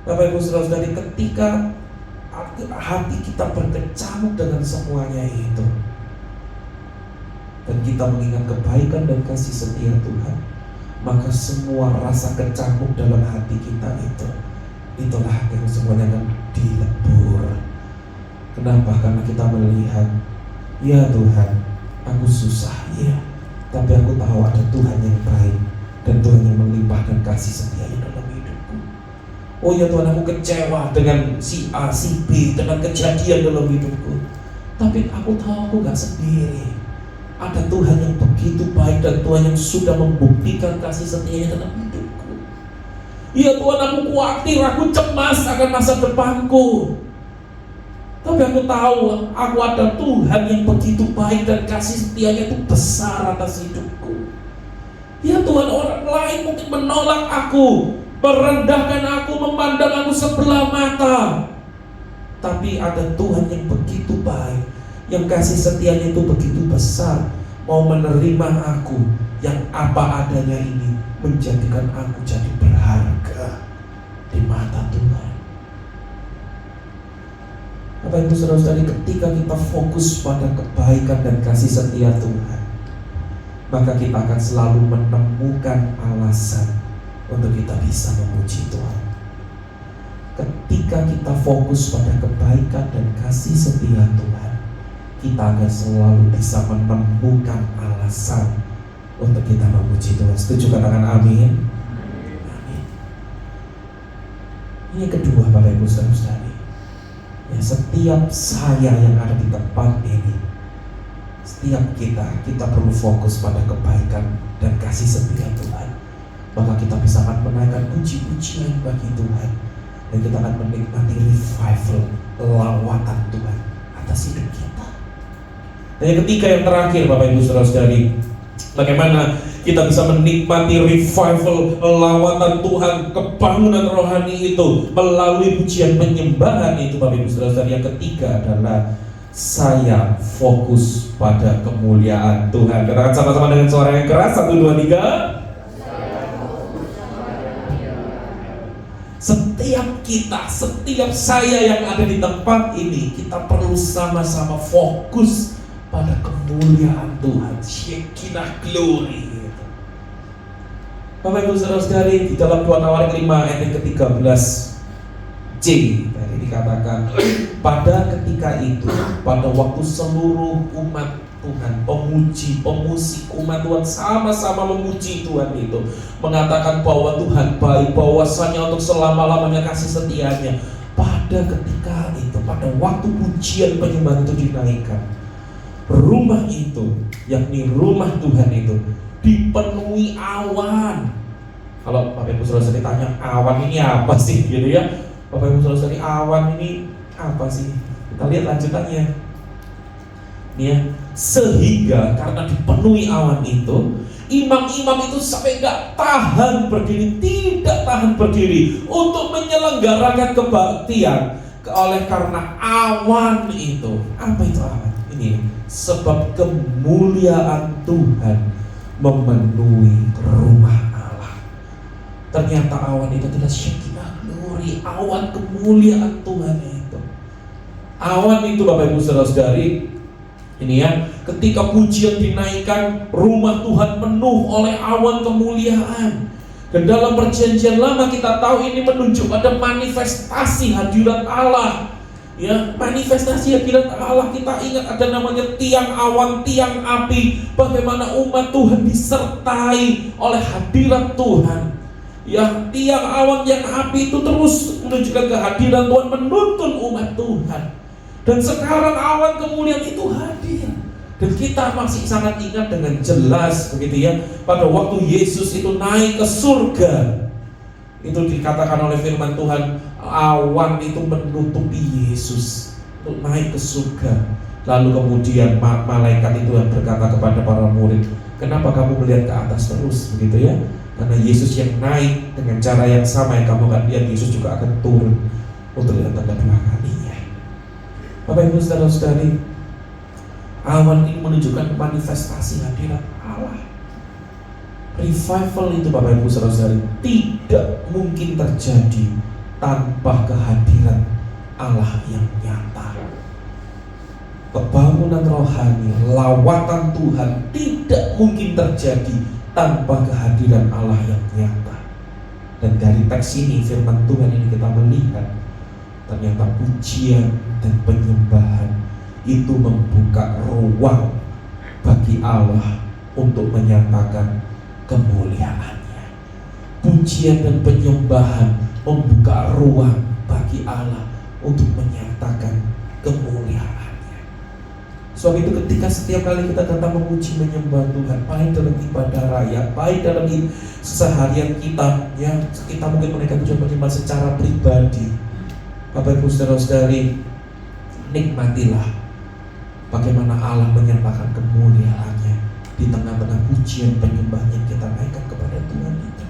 Bapak Ibu saudara-saudari, ketika hati kita berkecamuk dengan semuanya itu, dan kita mengingat kebaikan dan kasih setia Tuhan, maka semua rasa kecamuk dalam hati kita itulah yang semuanya akan dilebur. Kenapa? Karena kita melihat, ya Tuhan, aku susah, ya, tapi aku tahu ada Tuhan yang baik dan Tuhan yang melimpahkan kasih setianya dalam hidupku. Oh ya Tuhan, aku kecewa dengan si A, si B, dengan kejadian dalam hidupku, tapi aku tahu aku gak sendiri. Ada Tuhan yang begitu baik dan Tuhan yang sudah membuktikan kasih setianya dalam hidupku. Ya Tuhan, aku khawatir, aku cemas akan masa depanku, tapi aku tahu aku ada Tuhan yang begitu baik dan kasih setianya itu besar atas hidupku. Ya Tuhan, orang lain mungkin menolak aku, merendahkan aku, memandang aku sebelah mata, tapi ada Tuhan yang begitu baik, yang kasih setianya itu begitu besar, mau menerima aku yang apa adanya ini, menjadikan aku jadi berharga di mata Tuhan. Bapak Ibu saudara-saudari, ketika kita fokus pada kebaikan dan kasih setia Tuhan, maka kita akan selalu menemukan alasan untuk kita bisa memuji Tuhan. Ketika kita fokus pada kebaikan dan kasih setia Tuhan, kita akan selalu bisa menemukan alasan untuk kita memuji Tuhan. Setuju, katakan amin. Amin. Ini kedua, Bapak Ibu saudara-saudari, ya, setiap saya yang ada di tempat ini, setiap kita perlu fokus pada kebaikan dan kasih setia Tuhan, maka kita bisa akan menaikkan puji-pujian bagi Tuhan, dan kita akan menikmati revival, lawatan Tuhan atas hidup kita. Dan yang ketiga, yang terakhir, Bapak Ibu saudara-saudari, bagaimana kita bisa menikmati revival, lawatan Tuhan, kebangunan rohani itu melalui pujian penyembahan itu, Bapak Ibu saudara-saudari. Yang ketiga adalah saya fokus pada kemuliaan Tuhan. Katakan sama-sama dengan suara yang keras, 1, 2, 3. Setiap saya yang ada di tempat ini, kita perlu sama-sama fokus pada kemuliaan Tuhan, Shekinah glory. Bapak Ibu saudara-saudari, di dalam 2 Tawarik 5 ayat yang ke-13C tadi dikatakan, pada ketika itu, pada waktu seluruh umat Tuhan, pemusik umat Tuhan sama-sama memuji Tuhan itu, mengatakan bahwa Tuhan baik, bahwasanya untuk selama-lamanya kasih setianya. Pada ketika itu, pada waktu pujian penyembahan itu dinaikkan, rumah itu, yakni rumah Tuhan itu dipenuhi awan. Kalau Bapak Ibu Saudara ditanya awan ini apa sih gitu ya, Bapak Ibu Saudara, awan ini apa sih? Kita lihat lanjutannya. Nih ya, sehingga karena dipenuhi awan itu, imam-imam itu sampai gak tahan berdiri, tidak tahan berdiri untuk menyelenggarakan kebaktian oleh karena awan itu. Apa itu awan? Ini sebab kemuliaan Tuhan memenuhi rumah Allah. Ternyata awan itu adalah Shekinah glory, awan kemuliaan Tuhan itu. Awan itu Bapak Ibu Saudara-saudari, ini ya, ketika pujian dinaikkan, rumah Tuhan penuh oleh awan kemuliaan. Dan dalam perjanjian lama kita tahu ini menunjuk pada manifestasi hadirat Allah. Ya, manifestasi hadirat Allah, kita ingat ada namanya tiang awan, tiang api. Bagaimana umat Tuhan disertai oleh hadirat Tuhan. Ya, tiang awan yang api itu terus menunjukkan kehadiran Tuhan, menuntun umat Tuhan. Dan sekarang awan kemuliaan itu hadir. Dan kita masih sangat ingat dengan jelas begitu ya, pada waktu Yesus itu naik ke surga, itu dikatakan oleh firman Tuhan, awan itu menutupi Yesus untuk naik ke surga. Lalu kemudian malaikat itu yang berkata kepada para murid, kenapa kamu melihat ke atas terus begitu ya? Karena Yesus yang naik dengan cara yang sama yang kamu akan lihat, Yesus juga akan turun untuk datang kedua kalinya. Bapak Ibu Saudara-saudari, awan ini menunjukkan manifestasi hadirat Allah. Revival itu Bapak Ibu Saudara-saudari tidak mungkin terjadi tanpa kehadiran Allah yang nyata. Kebangunan rohani, lawatan Tuhan tidak mungkin terjadi tanpa kehadiran Allah yang nyata. Dan dari teks ini, firman Tuhan ini kita melihat ternyata pujian dan penyembahan itu membuka ruang bagi Allah untuk menyatakan kemuliaannya. Pujian dan penyembahan membuka ruang bagi Allah untuk menyatakan kemuliaannya. Sebab itu ketika setiap kali kita datang memuji menyembah Tuhan, baik dalam ibadah raya, baik dalam seharian kita, ya kita mungkin menaikkan pujian penyembah secara pribadi, Bapak Ibu Saudara-saudari, nikmatilah bagaimana Allah menyatakan kemuliaannya di tengah-tengah pujian penyembahan yang kita naikkan kepada Tuhan itu.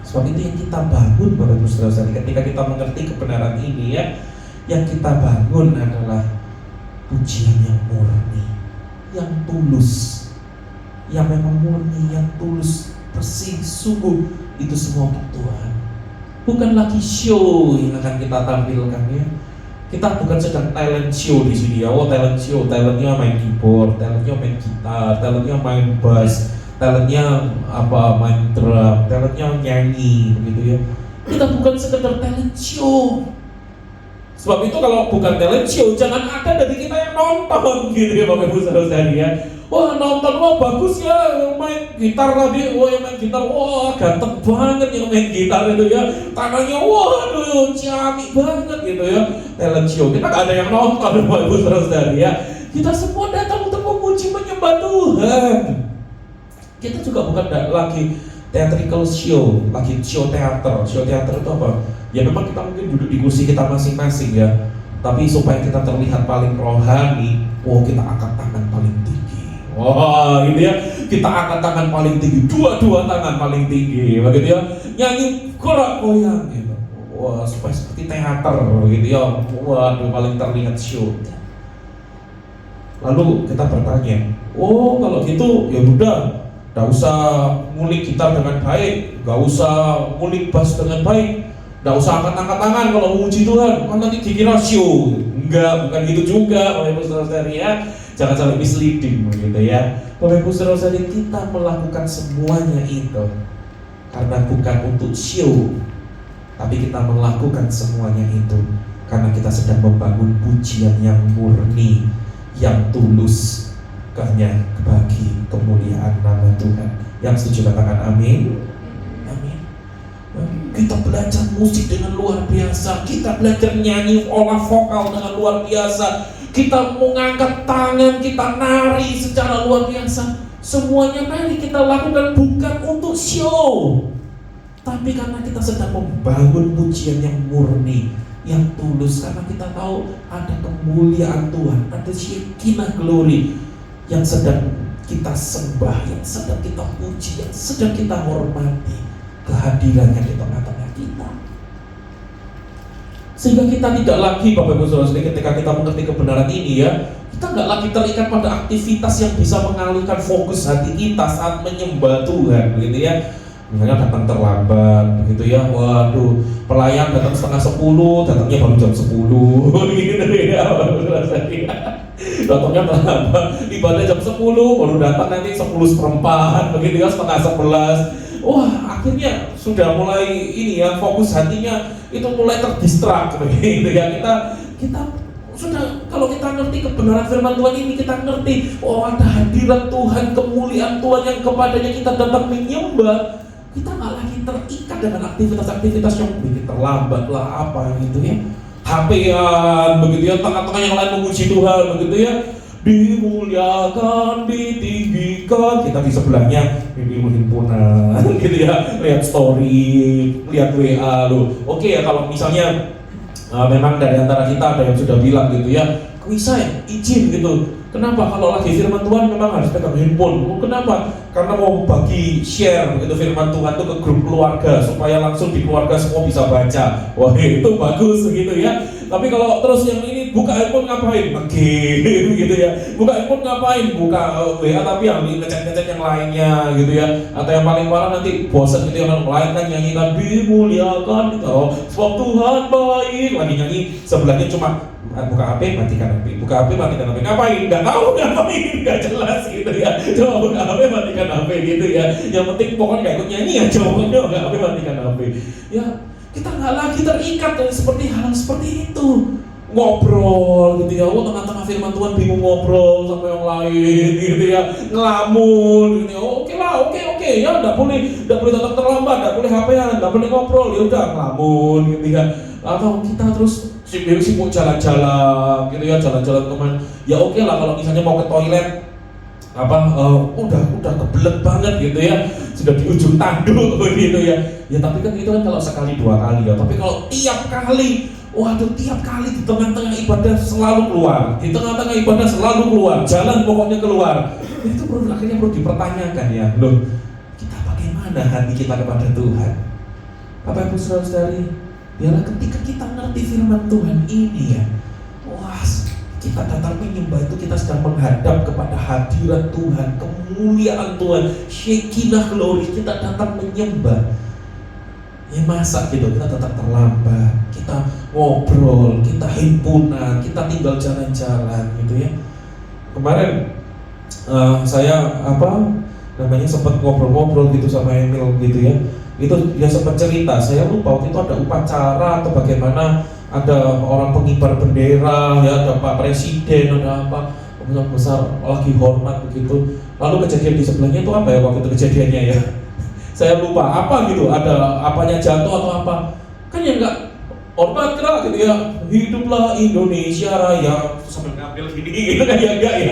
Sebab itu yang kita bangun Bapak Ibu Saudara-saudari, ketika kita mengerti kebenaran ini ya, yang kita bangun adalah pujian yang murni, yang tulus, yang memang murni, yang tulus, bersih, sungguh, itu semua untuk Tuhan. Bukan lagi show yang akan kita tampilkan ya. Kita bukan sedang talent show di sini ya. Oh talent show, talentnya main keyboard, talentnya main gitar, talentnya main bass, talentnya main drum, talentnya nyanyi begitu ya. Kita bukan sekedar talent show. Sebab itu kalau bukan talent show, jangan ada dari kita yang nonton gitu ya Bapak Ibu Saudara-saudari ya. Wah nonton, wah bagus ya main gitar tadi, wah yang main gitar, wah ganteng banget yang main gitar itu ya, tangannya waduh ciamik banget gitu ya. Talent show, kita gak ada yang nonton Bapak Ibu Saudara-saudari ya. Kita semua datang untuk memuji menyembah Tuhan. Kita juga bukan lagi theatrical show, lagi show teater. Show teater itu apa? Ya memang kita mungkin duduk di kursi kita masing-masing ya, tapi supaya kita terlihat paling rohani, kita angkat tangan paling tinggi. Wah gitu ya, kita angkat tangan paling tinggi, dua tangan paling tinggi, begitu ya, nyanyi gerak goyang gitu. Wah supaya seperti teater gitu ya, waduh paling terlihat show. Lalu kita bertanya, oh kalau gitu ya udah, gak usah ngulik gitar dengan baik, gak usah ngulik bass dengan baik, gak usah angkat-angkat tangan kalau memuji Tuhan, kan nanti dikira show. Enggak, bukan gitu juga Bapak Ibu Saudara-saudari ya. Jangan sampai misleading begitu ya. Bapak Ibu Saudara-saudari, kita melakukan semuanya itu karena bukan untuk show, tapi kita melakukan semuanya itu karena kita sedang membangun pujian yang murni, yang tulus, karena bagi kemuliaan nama Tuhan. Yang setuju katakan amin. Amin. Kita belajar musik dengan luar biasa, kita belajar nyanyi olah vokal dengan luar biasa, kita mau ngangkat tangan, kita nari secara luar biasa. Semuanya mari kita lakukan bukan untuk show, tapi karena kita sedang membangun pujian yang murni, yang tulus, karena kita tahu ada kemuliaan Tuhan, ada Shekinah glory yang sedang kita sembah, yang sedang kita puji, yang sedang kita hormati kehadirannya di tengah-tengah kita. Sehingga kita tidak lagi, Bapak Ibu Saudara, ketika kita mengerti kebenaran ini ya, kita nggak lagi terikat pada aktivitas yang bisa mengalihkan fokus hati kita saat menyembah Tuhan, begitu ya. Misalnya datang terlambat, begitu ya. Waduh, pelayan datang setengah 10, datangnya baru jam 10, gitu ya. Datangnya terlambat, ibadah jam 10, baru datang nanti 10:15, begitu ya, setengah 11. Wah, akhirnya sudah mulai ini ya, fokus hatinya itu mulai terdistrak, begitu ya. Kita sudah, kalau kita ngerti kebenaran firman Tuhan ini, kita ngerti, oh ada hadirat Tuhan, kemuliaan Tuhan yang kepadanya kita datang menyembah. Kita nggak lagi terikat dengan aktivitas-aktivitas yang bikin terlambat lah apa gitu ya, HP-an begitu ya, tengah-tengah yang lain memuji Tuhan begitu ya, dimuliakan, ditinggikan, kita di sebelahnya mimpi himpunan gitu ya, lihat story, lihat WA lo. Oke ya, kalau misalnya memang dari antara kita ada yang sudah bilang gitu ya, bisa izin gitu. Kenapa? Kalau lagi firman Tuhan memang harus pegang handphone. Kenapa? Karena mau bagi share begitu firman Tuhan itu ke grup keluarga supaya langsung di keluarga semua bisa baca. Wah, itu bagus gitu ya. Tapi kalau terus yang ini buka handphone ngapain? Game gitu ya. Buka handphone ngapain? Buka WA tapi yang ngecek-ngecek yang lainnya gitu ya. Atau yang paling parah nanti bosan gitu yang lain kan nyanyikan dimuliakan gitu. Oh, sebab Tuhan baik. Lagi nyanyi sebelahnya cuma buka HP, matikan HP, buka HP, matikan HP. Ngapain? Nggak tahu ngapain, nggak jelas gitu ya. Coba buka HP, matikan HP gitu ya. Yang penting pokoknya nggak ikut nyanyi ya, coba buka HP, matikan HP. Ya, kita nggak lagi terikat dengan seperti hal seperti itu. Ngobrol gitu ya, tengah-tengah firman Tuhan bingung ngobrol sama yang lain gitu ya, ngelamun gitu ya. Oke lah, oke ya, nggak boleh datang terlambat, nggak boleh HP-an, nggak boleh ngobrol, ya udah ngelamun gitu ya. Atau kita terus sibuk jalan-jalan gitu ya, jalan-jalan teman. Ya oke lah kalau misalnya mau ke toilet udah kebelet banget gitu ya, sudah di ujung tanduk gitu ya. Ya tapi kan itu kan kalau sekali dua kali ya. Tapi kalau tiap kali, waduh tiap kali di tengah-tengah ibadah selalu keluar, di tengah-tengah ibadah selalu keluar, jalan pokoknya keluar. Itu akhirnya perlu dipertanyakan ya, loh kita bagaimana hati kita kepada Tuhan? Bapak Ibu Saudara-saudari, biarlah ketika kita ngerti firman Tuhan ini ya, wah kita datang menyembah itu kita sedang menghadap kepada hadirat Tuhan, kemuliaan Tuhan, Shekinah glory, kita datang menyembah. Ya masa gitu kita datang terlambat, kita ngobrol, kita himpunan, kita tinggal jalan-jalan gitu ya. Kemarin saya sempat ngobrol-ngobrol gitu sama Emil gitu ya. Itu dia sempat cerita, saya lupa waktu itu ada upacara atau bagaimana, ada orang pengibar bendera ya, ada Pak Presiden, ada apa besar lagi hormat begitu. Lalu kejadian di sebelahnya itu apa ya waktu itu kejadiannya ya? Saya lupa apa gitu, ada apanya jatuh atau apa. Kan ya enggak hormat kira gitu ya, hiduplah Indonesia Raya sambil ngambil gini gitu kan, ya enggak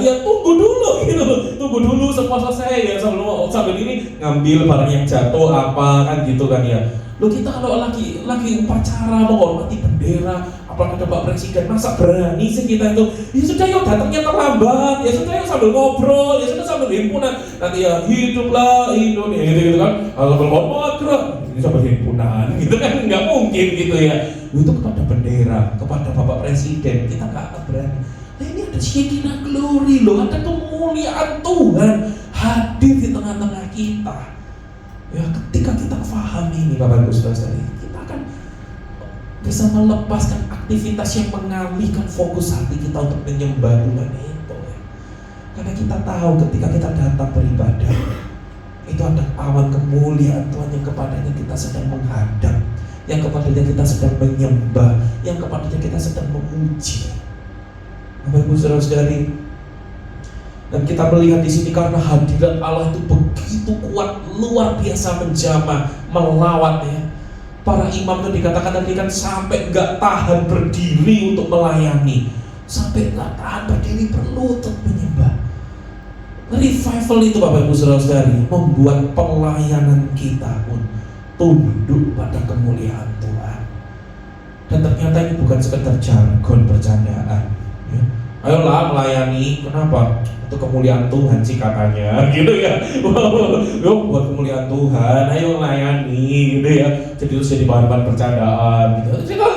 ya tunggu dulu gitu, tunggu dulu semua selesai ya, sambil ini ngambil barang yang jatuh apa kan gitu kan ya. Loh kita kalau lagi upacara menghormati bendera, apalagi ada Pak Presiden, masa berani sih kita itu? Ya sudah yuk datangnya terlambat, ya sudah yuk sambil ngobrol, ya sudah sambil himpunan, nanti ya hiduplah Indonesia gitu kan, sambil hormat gerak, ini sambil himpunan gitu kan, nggak mungkin gitu ya. Itu kepada bendera, kepada Bapak Presiden kita nggak akan berani. Nah ini ada Shekinah glory loh, ada kemuliaan Tuhan hadir di tengah-tengah kita. Ya ketika kita paham ini Bapak Ibu Saudara, kita akan bisa melepaskan aktivitas yang mengalihkan fokus hati kita untuk menyembah Tuhan itu ya. Karena kita tahu ketika kita datang beribadah, itu ada awan kemuliaan Tuhan yang kepadanya kita sedang menghadap, yang kepadanya kita sedang menyembah, yang kepadanya kita sedang memuji. Bapak Ibu Saudara-saudari, dan kita melihat di sini karena hadirat Allah itu begitu kuat, luar biasa menjamah, melawat ya. Para imam itu dikatakan tadi kan sampai nggak tahan berdiri untuk melayani, sampai nggak tahan berdiri berlutut menyembah. Revival itu Bapak Ibu Saudara-saudari membuat pelayanan kita pun tunduk pada kemuliaan Tuhan. Dan ternyata ini bukan sekedar jargon bercandaan ya. Ayolah melayani, kenapa? Untuk kemuliaan Tuhan sih katanya gitu ya. Yuk buat kemuliaan Tuhan, ayo melayani gitu ya. Jadi itu jadi bahan-bahan bercandaan gitu.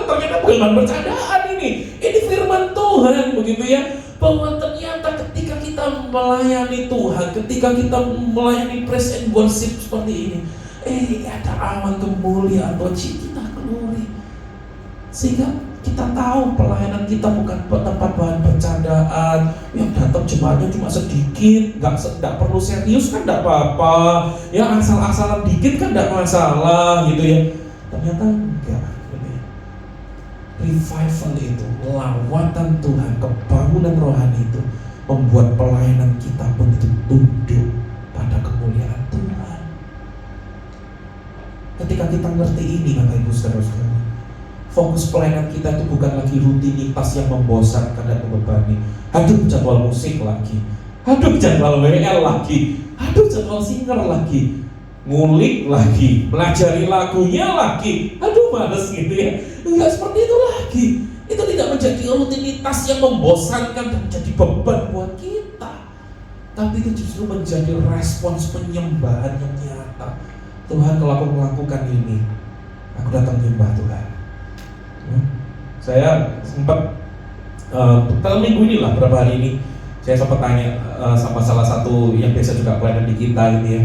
Ternyata bukan bahan bercandaan ini firman Tuhan begitu ya. Bahwa ternyata ketika kita melayani Tuhan, ketika kita melayani praise and worship seperti ini, ada awan kemuliaan Tuhan, kita glory. Sehingga kita tahu pelayanan kita bukan tempat bahan bercandaan. Yang datang jemaatnya cuma sedikit, nggak perlu serius kan nggak apa-apa. Ya asal-asalan dikit kan nggak masalah gitu ya. Ternyata enggak. Revival itu, lawatan Tuhan, kebangunan rohani itu membuat pelayanan kita pun itu tunduk pada kemuliaan Tuhan. Ketika kita ngerti ini Bapak Ibu Saudara-saudara, fokus pelayanan kita itu bukan lagi rutinitas yang membosankan dan membebani. Aduh jadwal musik lagi, aduh jadwal WL lagi, aduh jadwal singer lagi, ngulik lagi, pelajari lagunya lagi, aduh males gitu ya. Enggak seperti itu lagi. Itu tidak menjadi rutinitas yang membosankan dan menjadi beban buat kita, tapi itu justru menjadi respons penyembahan yang nyata. Tuhan, kalau aku melakukan ini, aku datang menyembah Tuhan. Saya sempat minggu ini lah, beberapa hari ini saya sempat tanya sama salah satu yang biasa juga pelayanan di kita ini ya,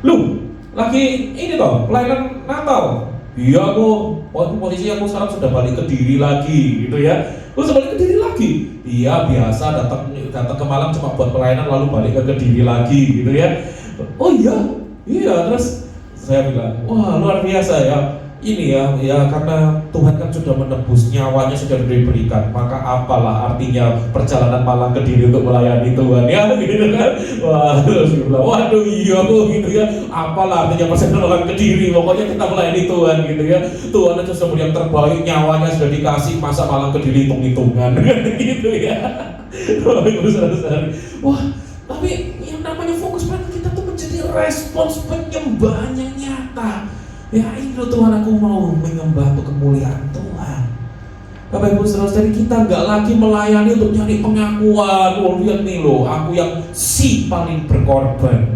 lu lagi ini toh pelayanan Natal? Iya aku, waktu posisi aku sekarang sudah balik ke diri lagi gitu ya. Lu sudah balik ke diri lagi? Iya biasa datang ke Malang cuma buat pelayanan lalu balik ke diri lagi gitu ya. Oh iya terus saya bilang, wah luar biasa ya. Ini ya karena Tuhan kan sudah menebus, nyawanya sudah diberikan, maka apalah artinya perjalanan Malang ke diri untuk melayani Tuhan ya gitu kan. Wah terus dia bilang, waduh iya kok gitu ya, apalah artinya perjalanan Malang ke diri, pokoknya kita melayani Tuhan gitu ya. Tuhan itu sudah yang terbaik, nyawanya sudah dikasih, masa Malang ke diri hitung-hitungan gitu ya. Wah tapi yang namanya fokus pada kita tuh menjadi respons penyembahan yang nyata. Ya ini loh Tuhan, aku mau menyembah untuk kemuliaan Tuhan. Bapak Ibu Saudara-saudari, kita nggak lagi melayani untuk nyari pengakuan. Oh lihat nih loh, aku yang si paling berkorban,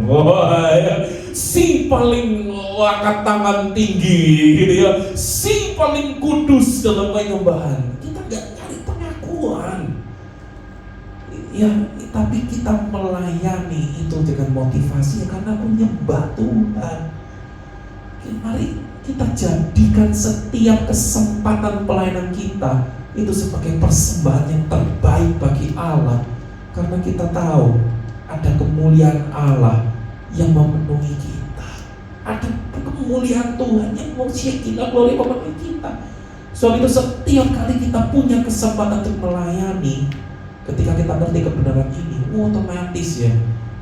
si paling angkat tangan tinggi gitu ya, si paling kudus dalam penyembahan. Kita nggak nyari pengakuan. Ya, tapi kita melayani itu dengan motivasi karena aku menyembah Tuhan. Mari kita jadikan setiap kesempatan pelayanan kita itu sebagai persembahan yang terbaik bagi Allah, karena kita tahu ada kemuliaan Allah yang memenuhi kita, ada kemuliaan Tuhan yang mau kita glory memenuhi kita. Soal itu setiap kali kita punya kesempatan untuk melayani, ketika kita ngerti kebenaran ini, otomatis ya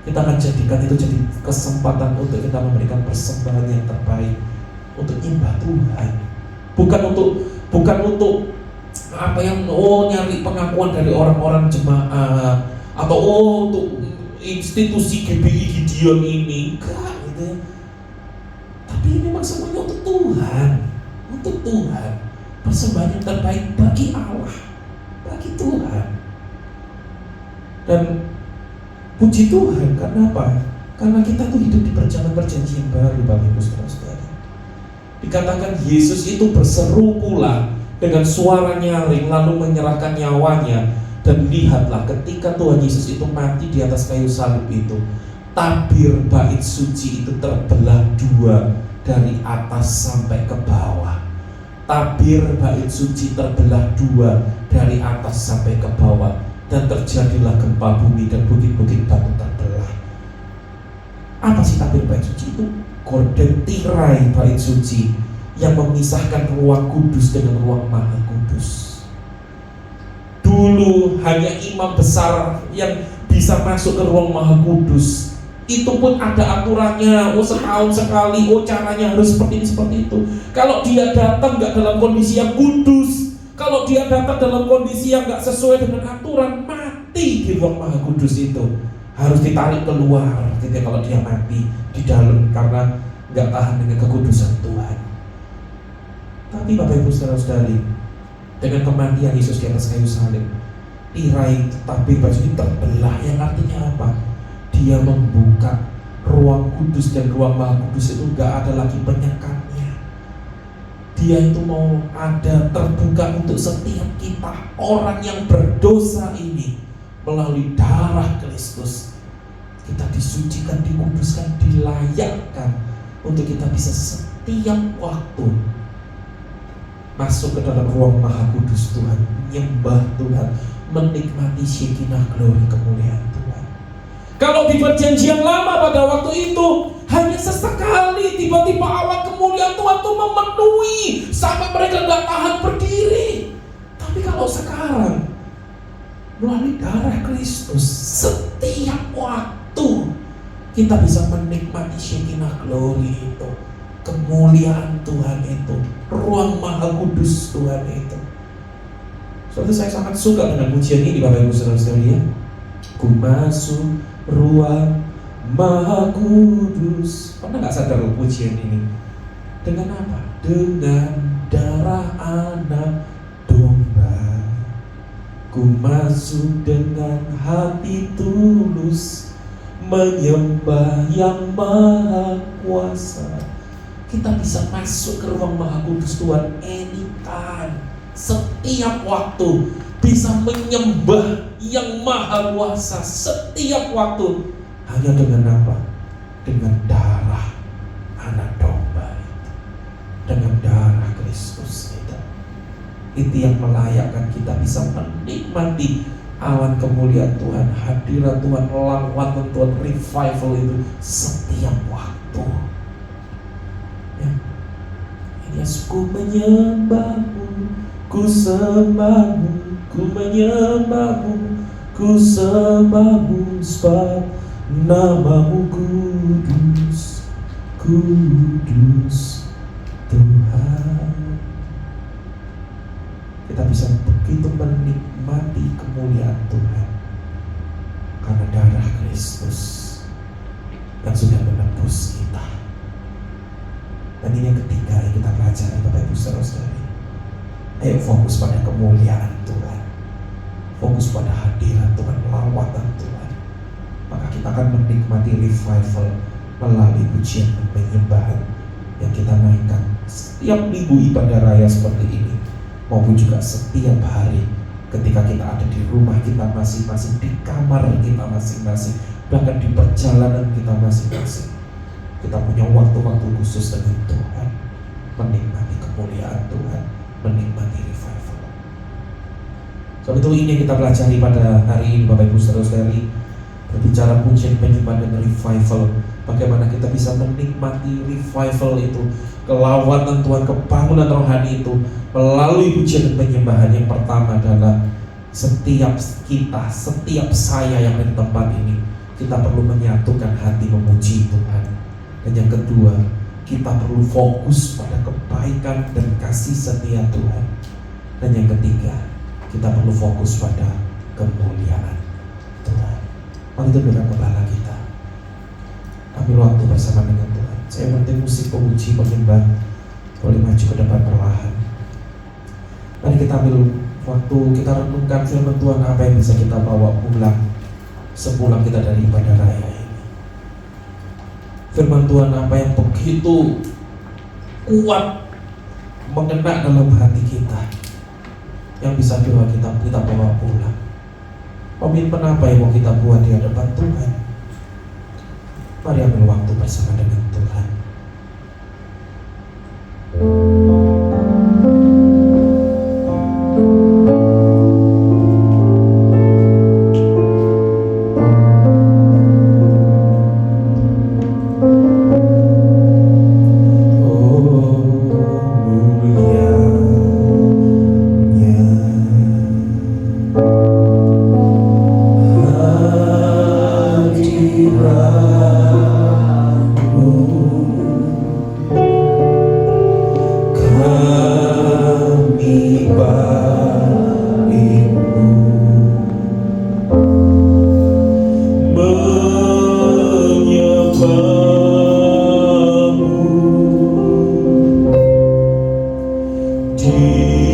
kita akan jadikan itu jadi kesempatan untuk kita memberikan persembahan yang terbaik untuk nyembah Tuhan. Bukan untuk apa yang nyari pengakuan dari orang-orang jemaat atau untuk institusi GBI Gideon ini, enggak gitu ya. Tapi ini memang semuanya untuk Tuhan, persembahan yang terbaik bagi Allah, bagi Tuhan. Dan puji Tuhan, karena apa? Karena kita tuh hidup di perjalanan perjanjian baru, Bapak Ibu Saudara-saudara. Dikatakan Yesus itu berseru pula dengan suara nyaring lalu menyerahkan nyawanya. Dan lihatlah ketika Tuhan Yesus itu mati di atas kayu salib itu, tabir bait suci itu terbelah dua dari atas sampai ke bawah. Tabir bait suci terbelah dua dari atas sampai ke bawah. Dan terjadilah gempa bumi dan bukit-bukit batu terbelah. Apa sih tabir bait suci itu? Gorden tirai bait suci yang memisahkan ruang kudus dengan ruang maha kudus. Dulu hanya imam besar yang bisa masuk ke ruang maha kudus. Itu pun ada aturannya, setahun sekali, caranya harus seperti ini, seperti itu. Kalau dia datang gak dalam kondisi yang kudus, kalau dia datang dalam kondisi yang gak sesuai dengan aturan, mati di ruang Maha Kudus itu. Harus ditarik keluar gitu kalau dia mati di dalam karena gak tahan dengan kekudusan Tuhan. Tapi Bapak Ibu saudara-saudari, dengan kematian Yesus di atas kayu salib, tirai tabir baju ini terbelah, yang artinya apa? Dia membuka ruang kudus, dan ruang Maha Kudus itu gak ada lagi penyekatnya. Dia itu mau ada terbuka untuk setiap kita, orang yang berdosa ini. Melalui darah Kristus kita disucikan, dikuduskan, dilayakkan untuk kita bisa setiap waktu masuk ke dalam ruang Maha Kudus Tuhan, menyembah Tuhan, menikmati Shekinah glory, kemuliaan Tuhan. Kalau di perjanjian lama pada waktu itu hanya sesekali tiba-tiba awan kemuliaan Tuhan itu memenuhi sampai mereka gak tahan berdiri. Tapi kalau sekarang melalui darah Kristus, setiap waktu kita bisa menikmati Shekinah glory itu, kemuliaan Tuhan itu, ruang Maha Kudus Tuhan itu. Soalnya saya sangat suka dengan pujian ini Bapak Ibu saudara-saudari ya. Ku masuk ruang Maha Kudus. Pernah gak sadar pujian ini? Dengan apa? Dengan darah anak domba. Ku masuk dengan hati tulus, menyembah yang maha kuasa. Kita bisa masuk ke ruang Maha Kudus Tuhan anytime, setiap waktu. Bisa menyembah yang maha kuasa setiap waktu. Hanya dengan apa? Dengan darah anak domba itu, dengan darah Kristus itu. Itu yang melayakkan kita bisa menikmati awan kemuliaan Tuhan, hadirat Tuhan, lawatan Tuhan, revival itu setiap waktu ya. Ini ku menyembahmu, ku sembahmu, ku menyembahmu, ku sembahmu, sebab namamu kudus, kudus Tuhan. Kita bisa begitu menikmati kemuliaan Tuhan karena darah Kristus yang sudah menebus kita. Dan ini yang ketiga yang kita pelajari Bapak Ibu saudara-saudari. Ayo fokus pada kemuliaan Tuhan, fokus pada hadirat Tuhan, lawatan Tuhan. Maka kita akan menikmati revival melalui pujian dan penyembahan yang kita naikkan setiap minggu ibadah raya seperti ini, maupun juga setiap hari ketika kita ada di rumah kita masing-masing, di kamar kita masing-masing, bahkan di perjalanan kita masing-masing. Kita punya waktu-waktu khusus dengan Tuhan, menikmati kemuliaan Tuhan, menikmati revival. Sebab itu ini yang kita pelajari pada hari ini Bapak Ibu saudara-saudari. Berbicara pujian penyembahan dan revival, bagaimana kita bisa menikmati revival itu, kelawatan Tuhan, kebangunan rohani itu melalui pujian dan penyembahan. Yang pertama adalah setiap kita, setiap saya yang ada di tempat ini, kita perlu menyatukan hati memuji Tuhan. Dan yang kedua, kita perlu fokus pada kebaikan dan kasih setia Tuhan. Dan yang ketiga, kita perlu fokus pada kemuliaan Tuhan. Mari tundukkan kepala kita, ambil waktu bersama dengan Tuhan. Saya nanti musik pemuji penyembah boleh maju ke depan perlahan. Mari kita ambil waktu, kita renungkan firman Tuhan, apa yang bisa kita bawa pulang sepulang kita dari ibadah raya ini. Firman Tuhan apa yang begitu kuat mengena dalam hati kita, yang bisa kita bawa pulang. Komitmen apa yang mau kita buat di hadapan Tuhan? Mari ambil waktu bersama dengan Tuhan. Kau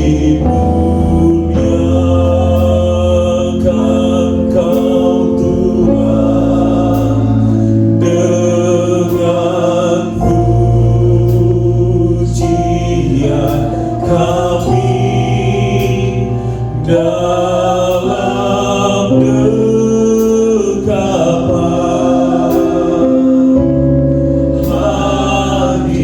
Dimuliakan Kau Tuhan dengan pujian kami dalam dekapan hadirat-Mu.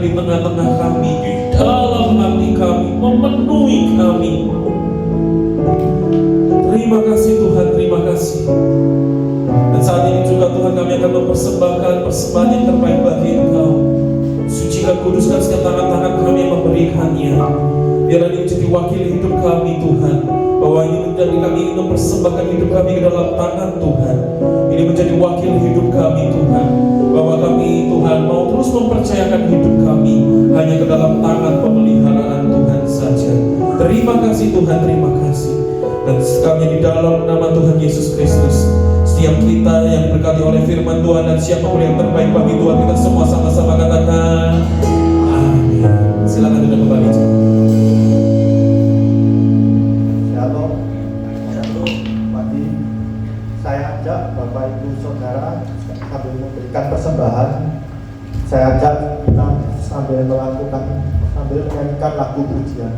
di tengah-tengah kami, di dalam hati kami, memenuhi kami. Terima kasih Tuhan, terima kasih. Dan saat ini juga Tuhan, kami akan mempersembahkan persembahan yang terbaik bagi Engkau. Sucikan, kuduskan setiap tangan-tangan kami yang memberikannya. Biarlah ini menjadi wakil hidup kami Tuhan, bahwa ini menjadi kami ingin mempersembahkan hidup kami ke dalam tangan Tuhan. Ini menjadi wakil hidup kami Tuhan, bahwa kami Tuhan mau terus mempercayakan hidup kami hanya ke dalam tangan pemeliharaan Tuhan saja. Terima kasih Tuhan, terima kasih. Dan kami di dalam nama Tuhan Yesus Kristus, setiap kita yang diberkati oleh firman Tuhan dan siapapun yang terbaik bagi Tuhan, kita semua sama-sama katakan amin. Silakan duduk kembali. Shalom. Pagi saya ajak Bapak Ibu Saudara sambil memberikan persembahan. Saya ajak kita sambil menyanyikan lagu pujian.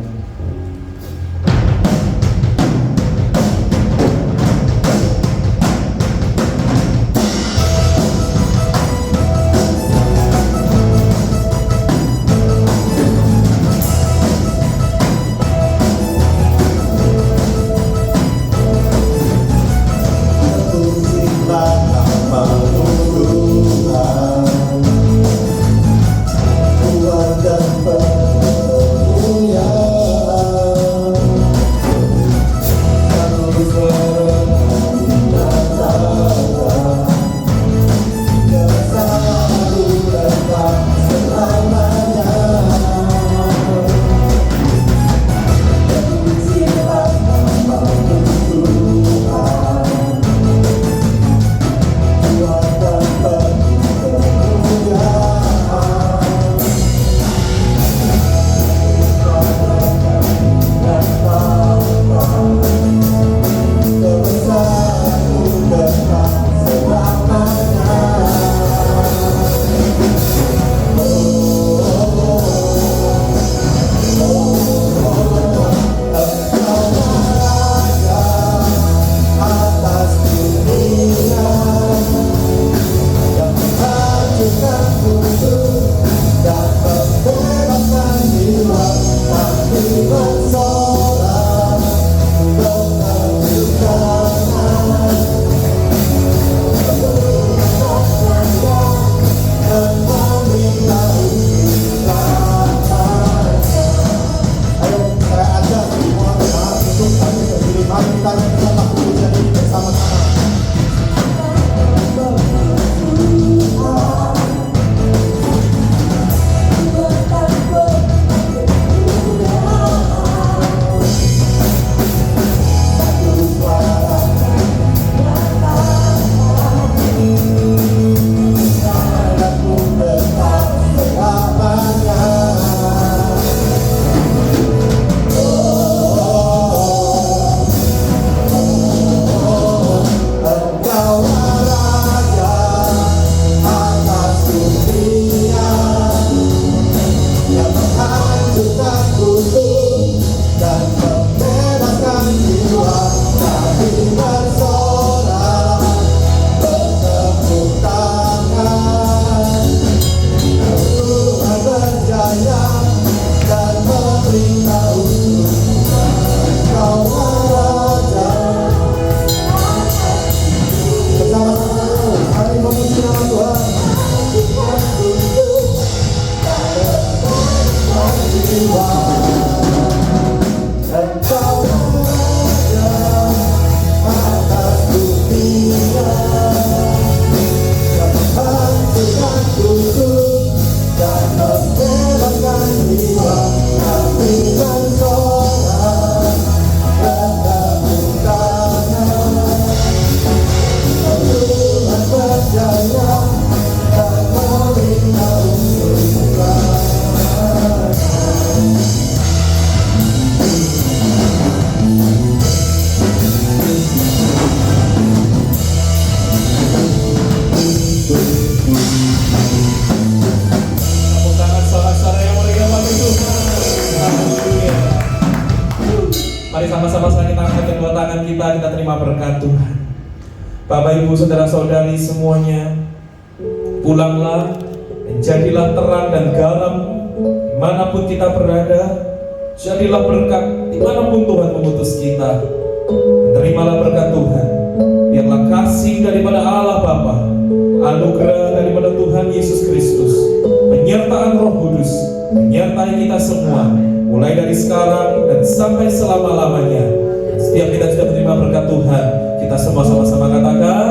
Mari sama-sama kita angkat kedua tangan kita terima berkat Tuhan. Bapak Ibu Saudara-saudari semuanya, pulanglah Menjadilah terang dan garam dimanapun kita berada. Jadilah berkat dimanapun Tuhan mengutus kita. Terimalah berkat Tuhan. Biarlah kasih daripada Allah Bapa, anugerah daripada Tuhan Yesus Kristus, penyertaan Roh Kudus menyertai kita semua, mulai dari sekarang dan sampai selama-lamanya. Setiap kita sudah menerima berkat Tuhan, kita semua sama-sama katakan